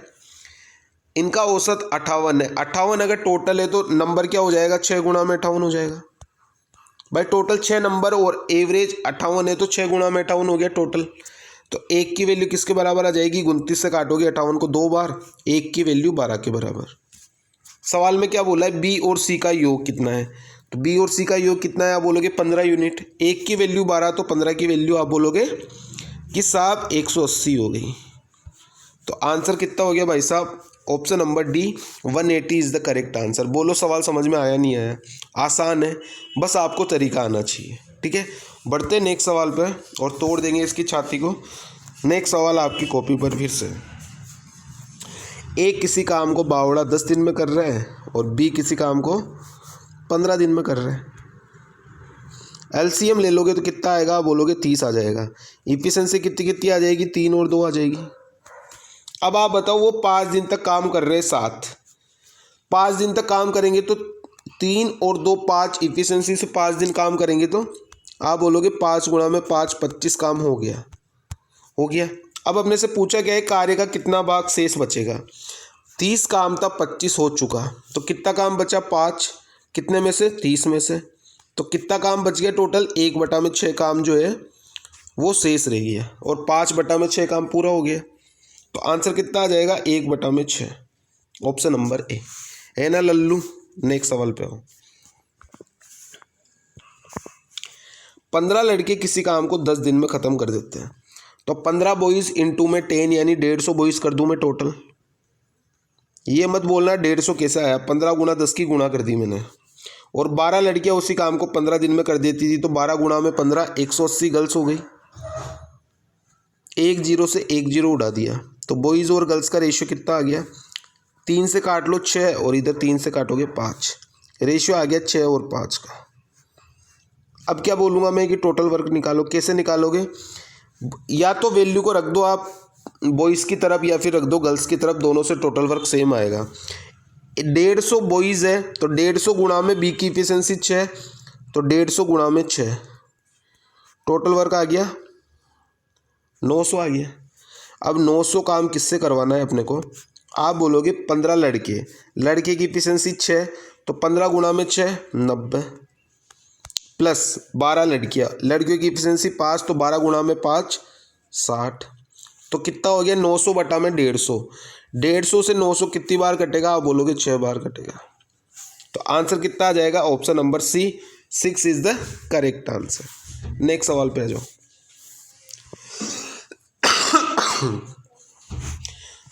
इनका औसत 58 है। 58 अगर टोटल है तो नंबर क्या हो जाएगा, 6 गुणा में 58 हो जाएगा भाई। टोटल 6 नंबर और एवरेज 58 है तो 6 गुणा में 58 हो गया टोटल। तो 1 की वैल्यू किसके बराबर आ जाएगी, 29 से काटोगे 58 को 2 बार, 1 की वैल्यू 12 के बराबर। सवाल में क्या बोला है, बी और सी का योग कितना है, तो बी और सी का योग कितना है, आप बोलोगे 15 यूनिट। 1 की वैल्यू 12 तो 15 की वैल्यू आप बोलोगे कि साहब 180 हो गई। तो आंसर कितना हो गया भाई साहब, option number D 180 is the correct answer. बोलो सवाल समझ में आया नहीं आया, आसान है, बस आपको तरीका आना चाहिए। ठीक है, बढ़ते नेक्स्ट सवाल पर और तोड़ देंगे इसकी छाती को। नेक्स्ट सवाल आपकी कॉपी पर फिर से, ए किसी काम को बावड़ा 10 दिन में कर रहे हैं और बी किसी काम को 15 दिन में कर रहे हैं। एलसीएम ले लोगे तो कितना आएगा, बोलोगे 30 आ जाएगा। इफिशिएंसी कितनी कितनी आ जाएगी, 3 और 2 आ जाएगी। अब आप बताओ, वो 5 दिन तक काम कर रहे हैं, 7 5 दिन तक काम करेंगे तो 3 और 2 5, इफिशिएंसी से 5 दिन काम करेंगे तो आप बोलोगे 5 गुणा में 5 25 काम हो गया, हो गया। अब अपने से पूछा गया है कार्य का कितना भाग शेष बचेगा। 30 काम था, 25 हो चुका, तो कितना काम बचा, 5 कितने में से, 30 में से। तो कितना काम बच गया टोटल, 1/6 काम जो है वो शेष रह गया और 5/6 काम पूरा हो गया। तो आंसर कितना आ जाएगा, 1/6, ऑप्शन नंबर ए है ना लल्लू। नेक्स्ट सवाल पे हो। 15 लड़के किसी काम को 10 दिन में ख़त्म कर देते हैं, तो 15 बॉयज़ इंटू में 10 यानी 150 बॉयज़ कर दूँ मैं टोटल। ये मत बोलना 150 कैसे आया, 15 गुणा 10 की गुणा कर दी मैंने। और 12 लड़कियां उसी काम को 15 दिन में कर देती थी, तो 12 गुणा में 15 180 गर्ल्स हो गई। 1 0 से 1 0 उड़ा दिया, तो बॉयज़ और गर्ल्स का रेशियो कितना आ गया, 3 से काट लो 6 और इधर 3 से काटोगे 5, रेशियो आ गया 6 और 5 का। अब क्या बोलूँगा मैं कि टोटल वर्क निकालो। कैसे निकालोगे, या तो वैल्यू को रख दो आप बॉयज़ की तरफ या फिर रख दो गर्ल्स की तरफ, दोनों से टोटल वर्क सेम आएगा। 150 बॉयज़ है तो 150 गुणा में बी की इफिशिएंसी 6, तो 150 गुणा में 6, टोटल वर्क आ गया 900 आ गया। अब 900 काम किससे करवाना है अपने को, आप बोलोगे 15 लड़के, लड़के की इफिशिएंसी 6, तो 15 गुणा में 6 90, प्लस 12 लड़कियां, लड़कियों की इफिशिएंसी 5, तो 12 गुणा में 5 60, तो कितना हो गया 900 बटा में 150। 150 से 900 कितनी बार कटेगा, आप बोलोगे 6 बार कटेगा। तो आंसर कितना आ जाएगा, option number C 6 is the correct answer. Next सवाल पे आ जाओ।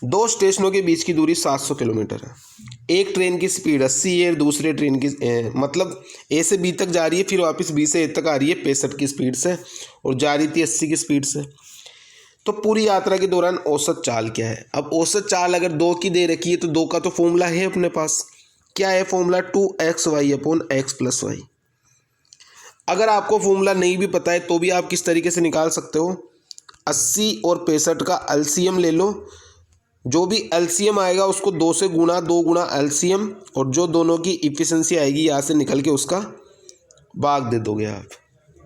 2 स्टेशनों के बीच की दूरी 700 किलोमीटर है। एक ट्रेन की स्पीड 80 है, दूसरे ट्रेन की मतलब ए से बी तक जा रही है, फिर वापस बी से ए तक आ रही है 65 की स्पीड से, और जा रही थी 80 की स्पीड से। तो पूरी यात्रा के दौरान औसत चाल क्या है। अब औसत चाल अगर 2 की दे रखी है तो 2 का तो फॉर्मूला है अपने पास, क्या है फॉर्मूला, 2xy/x+y। अगर आपको फॉर्मूला नहीं भी पता है तो भी आप किस तरीके से निकाल सकते हो, 80 और 65 का एलसीएम ले लो, जो भी एलसीएम आएगा उसको 2 से गुणा, 2 गुणा एलसीएम, और जो दोनों की इफिशिएंसी आएगी यहाँ से निकल के उसका भाग दे दोगे आप।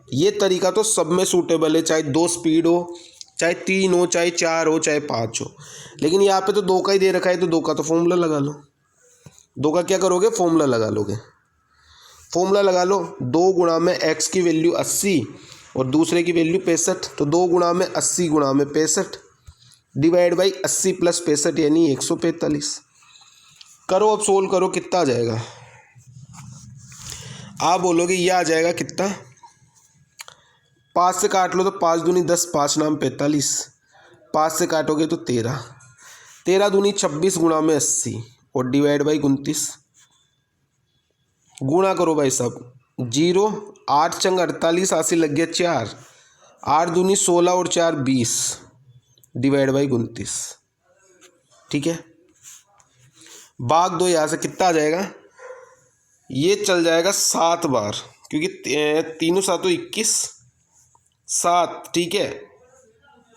ये तरीका तो सब में सूटेबल है, चाहे 2 स्पीड हो, चाहे 3 हो, चाहे 4 हो, चाहे 5 हो। लेकिन यहाँ पे तो 2 का ही दे रखा है, तो 2 का तो फॉर्मूला लगा लो। 2 का क्या करोगे, फॉर्मूला लगा लोगे। फॉर्मूला लगा लो, 2 गुणा में x की वैल्यू 80 और दूसरे की वैल्यू 65, तो 2 गुणा में 80 गुणा में 65 डिवाइड बाई 80 प्लस 65 यानी 145। करो अब सोल्व करो, कितना आ जाएगा, आप बोलोगे ये आ जाएगा कितना, 5 से काट लो तो 5 दूनी 10, 5 नाम 45, 5 से काटोगे तो 13, 13 दूनी 26 गुणा में 80 और डिवाइड बाई 29। गुणा करो भाई साहब, 0 8 चंग 48, 80 लग गया 4, 8 दूनी 16 और 4 20 डिवाइड बाई 29। ठीक है, भाग दो, यहाँ से कितना आ जाएगा, ये चल जाएगा 7 बार, क्योंकि 3 7 21 7, ठीक है,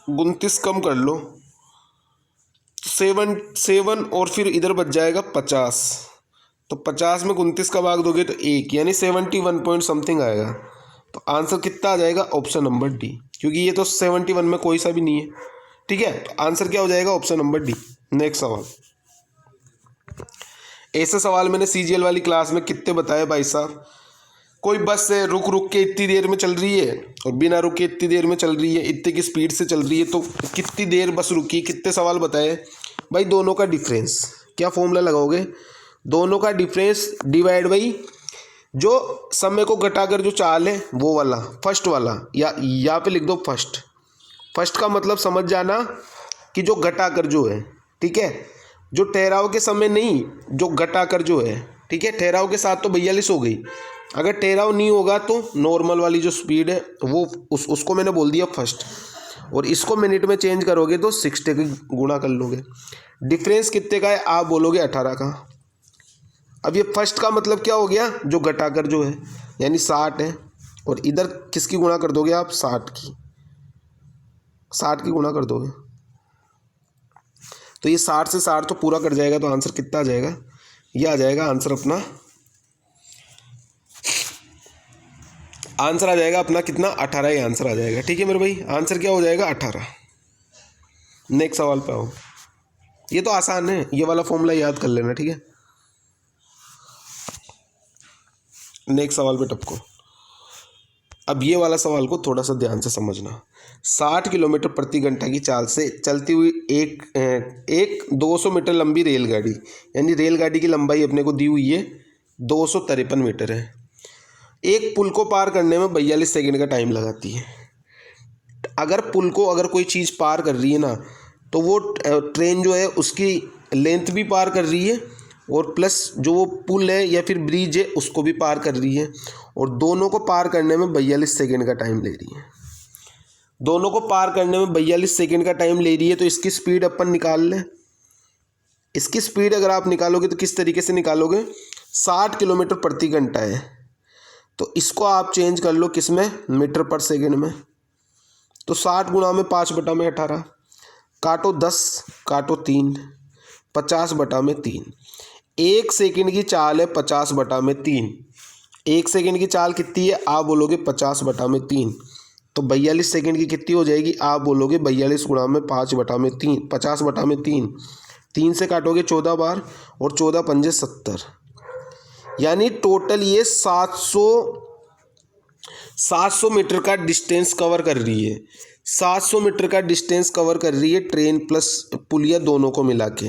29 कम कर लो 7 और फिर इधर बच जाएगा 50, तो 50 में 29 का भाग दोगे तो 1 यानी 71 पॉइंट समथिंग आएगा। तो आंसर कितना आ जाएगा, ऑप्शन नंबर डी, क्योंकि ये तो 71 में कोई सा भी नहीं है। ठीक है, तो आंसर क्या हो जाएगा, ऑप्शन नंबर डी। नेक्स्ट सवाल, ऐसा सवाल मैंने सीजीएल वाली क्लास में कितने बताए भाई साहब। कोई बस से रुक रुक के इतनी देर में चल रही है और बिना रुके इतनी देर में चल रही है, इतने की स्पीड से चल रही है, तो कितनी देर बस रुकी, कितने सवाल बताए भाई। दोनों का डिफरेंस, क्या फॉर्मूला लगाओगे, दोनों का डिफरेंस डिवाइड बाई जो समय को घटाकर जो चाल है वो वाला, फर्स्ट वाला, या यहाँ पे लिख दो फर्स्ट। फर्स्ट का मतलब समझ जाना कि जो घटाकर जो है, ठीक है, जो ठहराव के समय नहीं, जो घटाकर जो है, ठीक है। ठहराव के साथ तो 42 हो गई, अगर ठहराव नहीं होगा तो नॉर्मल वाली जो स्पीड है वो उसको मैंने बोल दिया फर्स्ट, और इसको मिनट में चेंज करोगे तो 60 की गुणा कर लोगे। डिफरेंस कितने का है आप बोलोगे 18 का। अब ये फर्स्ट का मतलब क्या हो गया, जो घटाकर जो है, यानी 60 है, और इधर किसकी गुणा कर दोगे आप, 60 की गुणा कर दोगे, तो ये 60 से 60 तो पूरा कर जाएगा, तो आंसर कितना आ जाएगा, ये आ जाएगा आंसर अपना, आंसर आ जाएगा अपना कितना, 18 ही आंसर आ जाएगा। ठीक है मेरे भाई, आंसर क्या हो जाएगा 18। नेक्स्ट सवाल पे आओ, ये तो आसान है, ये वाला फॉर्मूला याद कर लेना, ठीक है। नेक्स्ट सवाल पे टपको। अब ये वाला सवाल को थोड़ा सा ध्यान से समझना। 60 किलोमीटर प्रति घंटा की चाल से चलती हुई एक 200 मीटर लंबी रेलगाड़ी, यानी रेलगाड़ी की लंबाई अपने को दी हुई है 253 मीटर है, एक पुल को पार करने में 42 सेकंड का टाइम लगाती है। अगर पुल को अगर कोई चीज़ पार कर रही है ना, तो वो ट्रेन जो है उसकी लेंथ भी पार कर रही है, और प्लस जो वो पुल है या फिर ब्रिज है उसको भी पार कर रही है, और दोनों को पार करने में 42 सेकंड का टाइम ले रही है। दोनों को पार करने में 42 सेकंड का टाइम ले रही है, तो इसकी स्पीड अपन निकाल लें। इसकी स्पीड अगर आप निकालोगे तो किस तरीके से निकालोगे, 60 किलोमीटर प्रति घंटा है, तो इसको आप चेंज कर लो किस में, मीटर पर सेकंड में। तो 60 गुणा में 5/18, काटो 10, काटो 3, 50/3। 1 सेकंड की चाल है 50/3। 1 सेकंड की चाल कितनी है आप बोलोगे 50/3, तो 42 सेकंड की कितनी हो जाएगी आप बोलोगे 42 गुणा में 5/3, 50/3। 3 से काटोगे 14 बार, और 14 पंजे 70, यानी टोटल ये 700 मीटर का डिस्टेंस कवर कर रही है। 700 मीटर का डिस्टेंस कवर कर रही है ट्रेन प्लस पुलिया दोनों को मिला के।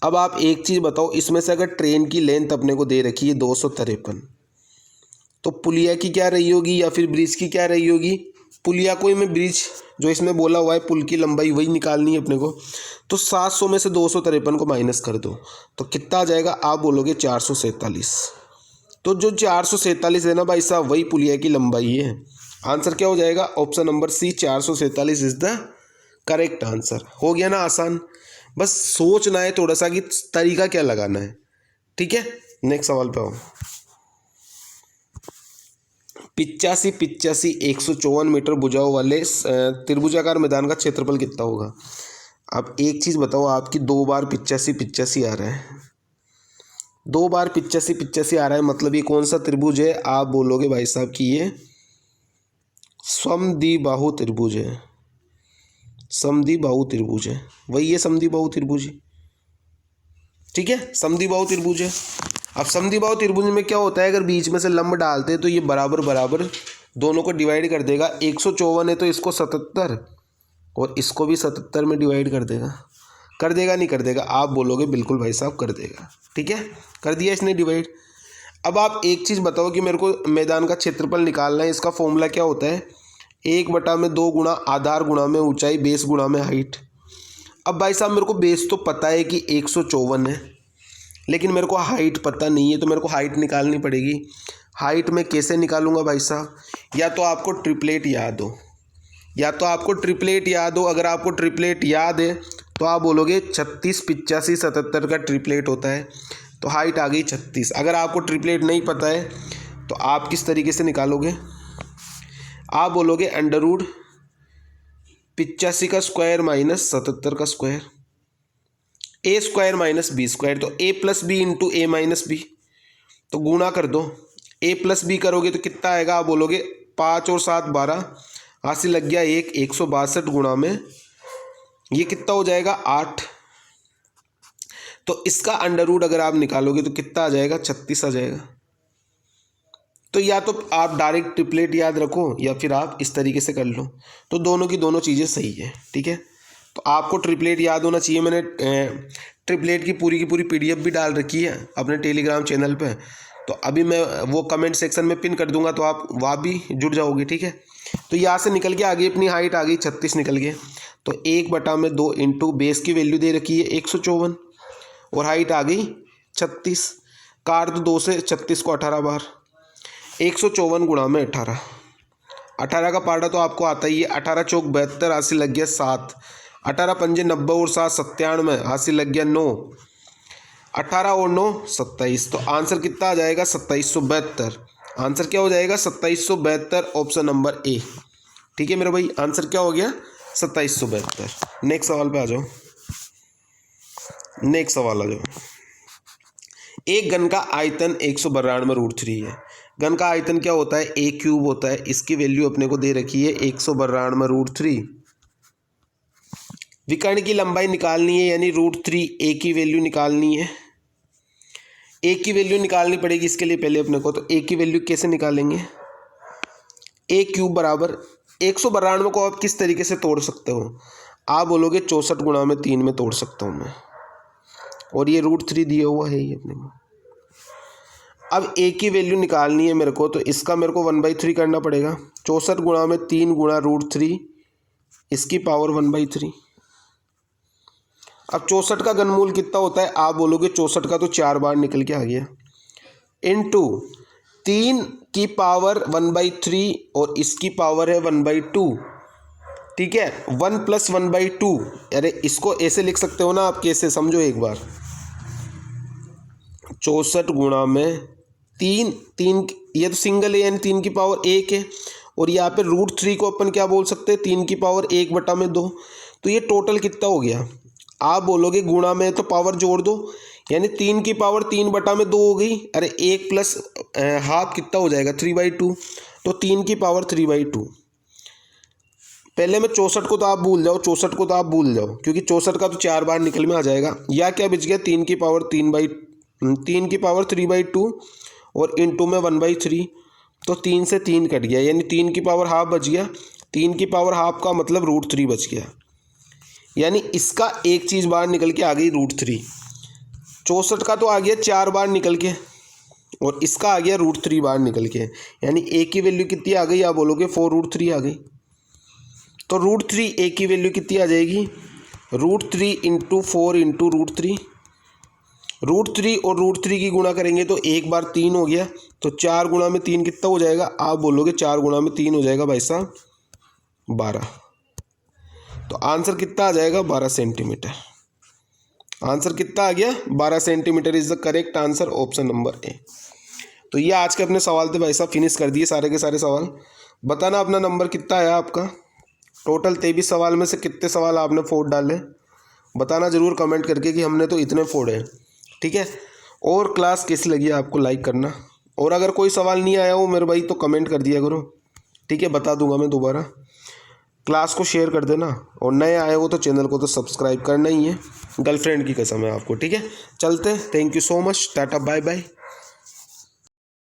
अब आप एक चीज़ बताओ, इसमें से अगर ट्रेन की लेंथ अपने को दे रखी है 253, तो पुलिया की क्या रही होगी या फिर ब्रिज की क्या रही होगी। पुलिया को ही मैं ब्रिज जो इसमें बोला हुआ है पुल की लंबाई वही निकालनी है अपने को, तो 700 में से 253 को माइनस कर दो, तो कितना आ जाएगा आप बोलोगे 447। तो जो 447 है ना भाई साहब, वही पुलिया की लंबाई है। आंसर क्या हो जाएगा, option number C, 447 is the correct answer. हो गया ना आसान, बस सोचना है थोड़ा सा कि तरीका क्या लगाना है। ठीक है, नेक्स्ट सवाल पे आओ। 85 154 मीटर भुजाओं वाले त्रिभुजाकार मैदान का क्षेत्रफल कितना होगा। अब एक चीज़ बताओ, आपकी 2 बार 85 आ रहा है, 2 बार 85 आ रहा है, मतलब ये कौन सा त्रिभुज है आप बोलोगे भाई साहब कि ये समद्विबाहु त्रिभुज है। समद्विबाहु त्रिभुज है, वही है समद्विबाहु त्रिभुज। ठीक है, समद्विबाहु त्रिभुज है। अब समद्विबाहु त्रिभुज में क्या होता है, अगर बीच में से लंब डालते हैं तो ये बराबर बराबर दोनों को डिवाइड कर देगा। 154 है तो इसको 77 और इसको भी 77 में डिवाइड कर देगा। कर देगा नहीं कर देगा आप बोलोगे बिल्कुल भाई साहब कर देगा। ठीक है, कर दिया इसने डिवाइड। अब आप एक चीज़ बताओ कि मेरे को मैदान का क्षेत्रफल निकालना है, इसका फॉर्मूला क्या होता है, 1/2 गुणा आधार गुणा में ऊंचाई बेस गुणा में हाइट। अब भाई साहब मेरे को बेस तो पता है कि 154 है, लेकिन मेरे को हाइट पता नहीं है, तो मेरे को हाइट निकालनी पड़ेगी। हाइट में कैसे निकालूंगा भाई साहब, या तो आपको ट्रिपलेट याद हो, या तो आपको ट्रिपलेट याद हो। अगर आपको ट्रिपलेट याद है तो आप बोलोगे 36 85 77 का ट्रिपलेट होता है, तो हाइट आ गई 36। अगर आपको ट्रिपलेट नहीं पता है तो आप किस तरीके से निकालोगे, आप बोलोगे √ 85 का स्क्वायर माइनस 77 का square, a square minus b square, तो a plus B into a minus B, तो गुणा कर दो। a प्लस बी करोगे तो कितना आएगा आप बोलोगे 5 और 7 12, हासिल लग गया 162 गुणा में ये कितना हो जाएगा 8। तो इसका अंडर रूट अगर आप निकालोगे तो कितना आ जाएगा, 36 आ जाएगा। तो या तो आप डायरेक्ट ट्रिपलेट याद रखो या फिर आप इस तरीके से कर लो, तो दोनों की दोनों चीज़ें सही है, ठीक है। तो आपको ट्रिपलेट याद होना चाहिए। मैंने ट्रिपलेट की पूरी पीडीएफ भी डाल रखी है अपने टेलीग्राम चैनल पे, तो अभी मैं वो कमेंट सेक्शन में पिन कर दूंगा, तो आप वहाँ भी जुड़ जाओगे, ठीक है। तो यहाँ से निकल के आ गई अपनी हाइट, आ गई 36 निकल गए। तो 1/2 इंटू बेस की वैल्यू दे रखी है 154 और हाइट आ गई 36। काट दो 2 से 36 को 18 बार, 154 गुणा में 18, 18 का पार्टा तो आपको आता ही है। 18 चौक 72, हाथ से लग गया 7, 18 पंजे 90 और 7 97, हाथ से लग गया 9, 18 और 9 27। तो आंसर कितना आ जाएगा, 2772। आंसर क्या हो जाएगा, 2772, ऑप्शन नंबर ए, ठीक है मेरा भाई। आंसर क्या हो गया, 2772। नेक्स्ट सवाल पे आ जाओ। नेक्स्ट सवाल आ जाओ। एक घन का आयतन 192√3 है। घन का आयतन क्या होता है, ए क्यूब होता है। इसकी वैल्यू अपने को दे रखी है 192√3। विकर्ण की लंबाई निकालनी है, यानी √3 ए की वैल्यू निकालनी है। ए की वैल्यू निकालनी पड़ेगी इसके लिए पहले अपने को। तो ए की वैल्यू कैसे निकालेंगे, ए क्यूब बराबर 192 को आप किस तरीके से तोड़ सकते हो, आप बोलोगे 64 गुणा में 3 में तोड़ सकता हूँ मैं, और ये √3 दिया हुआ है ये अपने को। अब ए की वैल्यू निकालनी है मेरे को, तो इसका मेरे को 1/3 करना पड़ेगा। 64 गुणा में 3 गुणा √3, इसकी पावर 1/3। अब 64 का घनमूल कितना होता है, आप बोलोगे 64 का तो 4 बार निकल के आ गया, इनटू 3 की पावर 1/3 और इसकी पावर है 1/2, ठीक है। 1 + 1/2, अरे इसको ऐसे लिख सकते हो ना आप, कैसे समझो एक बार। 64 गुणा में 3, ये तो सिंगल है यानी 3 की पावर 1 है, और यहाँ पे √3 को अपन क्या बोल सकते हैं, 3 की पावर 1/2। तो ये टोटल कितना हो गया, आप बोलोगे गुणा में तो पावर जोड़ दो, यानी 3 की पावर 3/2 हो गई। अरे 1 प्लस हाफ कितना हो जाएगा, 3/2। तो 3 की पावर 3/2। पहले में 64 को तो आप भूल जाओ, 64 को तो आप भूल जाओ, क्योंकि 64 का तो 4 बार निकल में आ जाएगा। या क्या बच गया, 3 की पावर 3/2 और इनटू में 1/3। तो 3 से 3 कट गया, यानी 3 की पावर हाफ बच गया। 3 की पावर हाफ का मतलब √3 बच गया, यानी इसका एक चीज़ बाहर निकल के आ गई √3। 64 का तो आ गया 4 बार निकल के, और इसका आ गया √3 बार निकल के, यानी ए की वैल्यू कितनी आ गई, आप बोलोगे 4√3 आ गई। तो √3 ए की वैल्यू कितनी आ जाएगी, √3 × 4 × √3। √3 और √3 की गुणा करेंगे तो एक बार 3 हो गया, तो 4 गुणा में 3 कितना हो जाएगा, आप बोलोगे 4 गुणा में 3 हो जाएगा भाई साहब 12। तो आंसर कितना आ जाएगा, 12 सेंटीमीटर। आंसर कितना आ गया, 12 centimetre is the correct answer, option number A. तो ये आज के अपने सवाल थे भाई साहब, फिनिश कर दिए सारे के सारे सवाल। बताना अपना नंबर कितना आया आपका। टोटल 23 सवाल में से कितने सवाल आपने फोड़ डाले, बताना ज़रूर कमेंट करके कि हमने तो इतने फोड़े हैं, ठीक है। और क्लास कैसी लगी आपको लाइक करना, और अगर कोई सवाल नहीं आया हो मेरे भाई तो कमेंट कर दिया करो, ठीक है, बता दूंगा मैं दोबारा। क्लास को शेयर कर देना, और नए आए हो तो चैनल को तो सब्सक्राइब करना ही है, गर्लफ्रेंड की कसम है आपको, ठीक है। चलते, thank you so much, tata bye bye.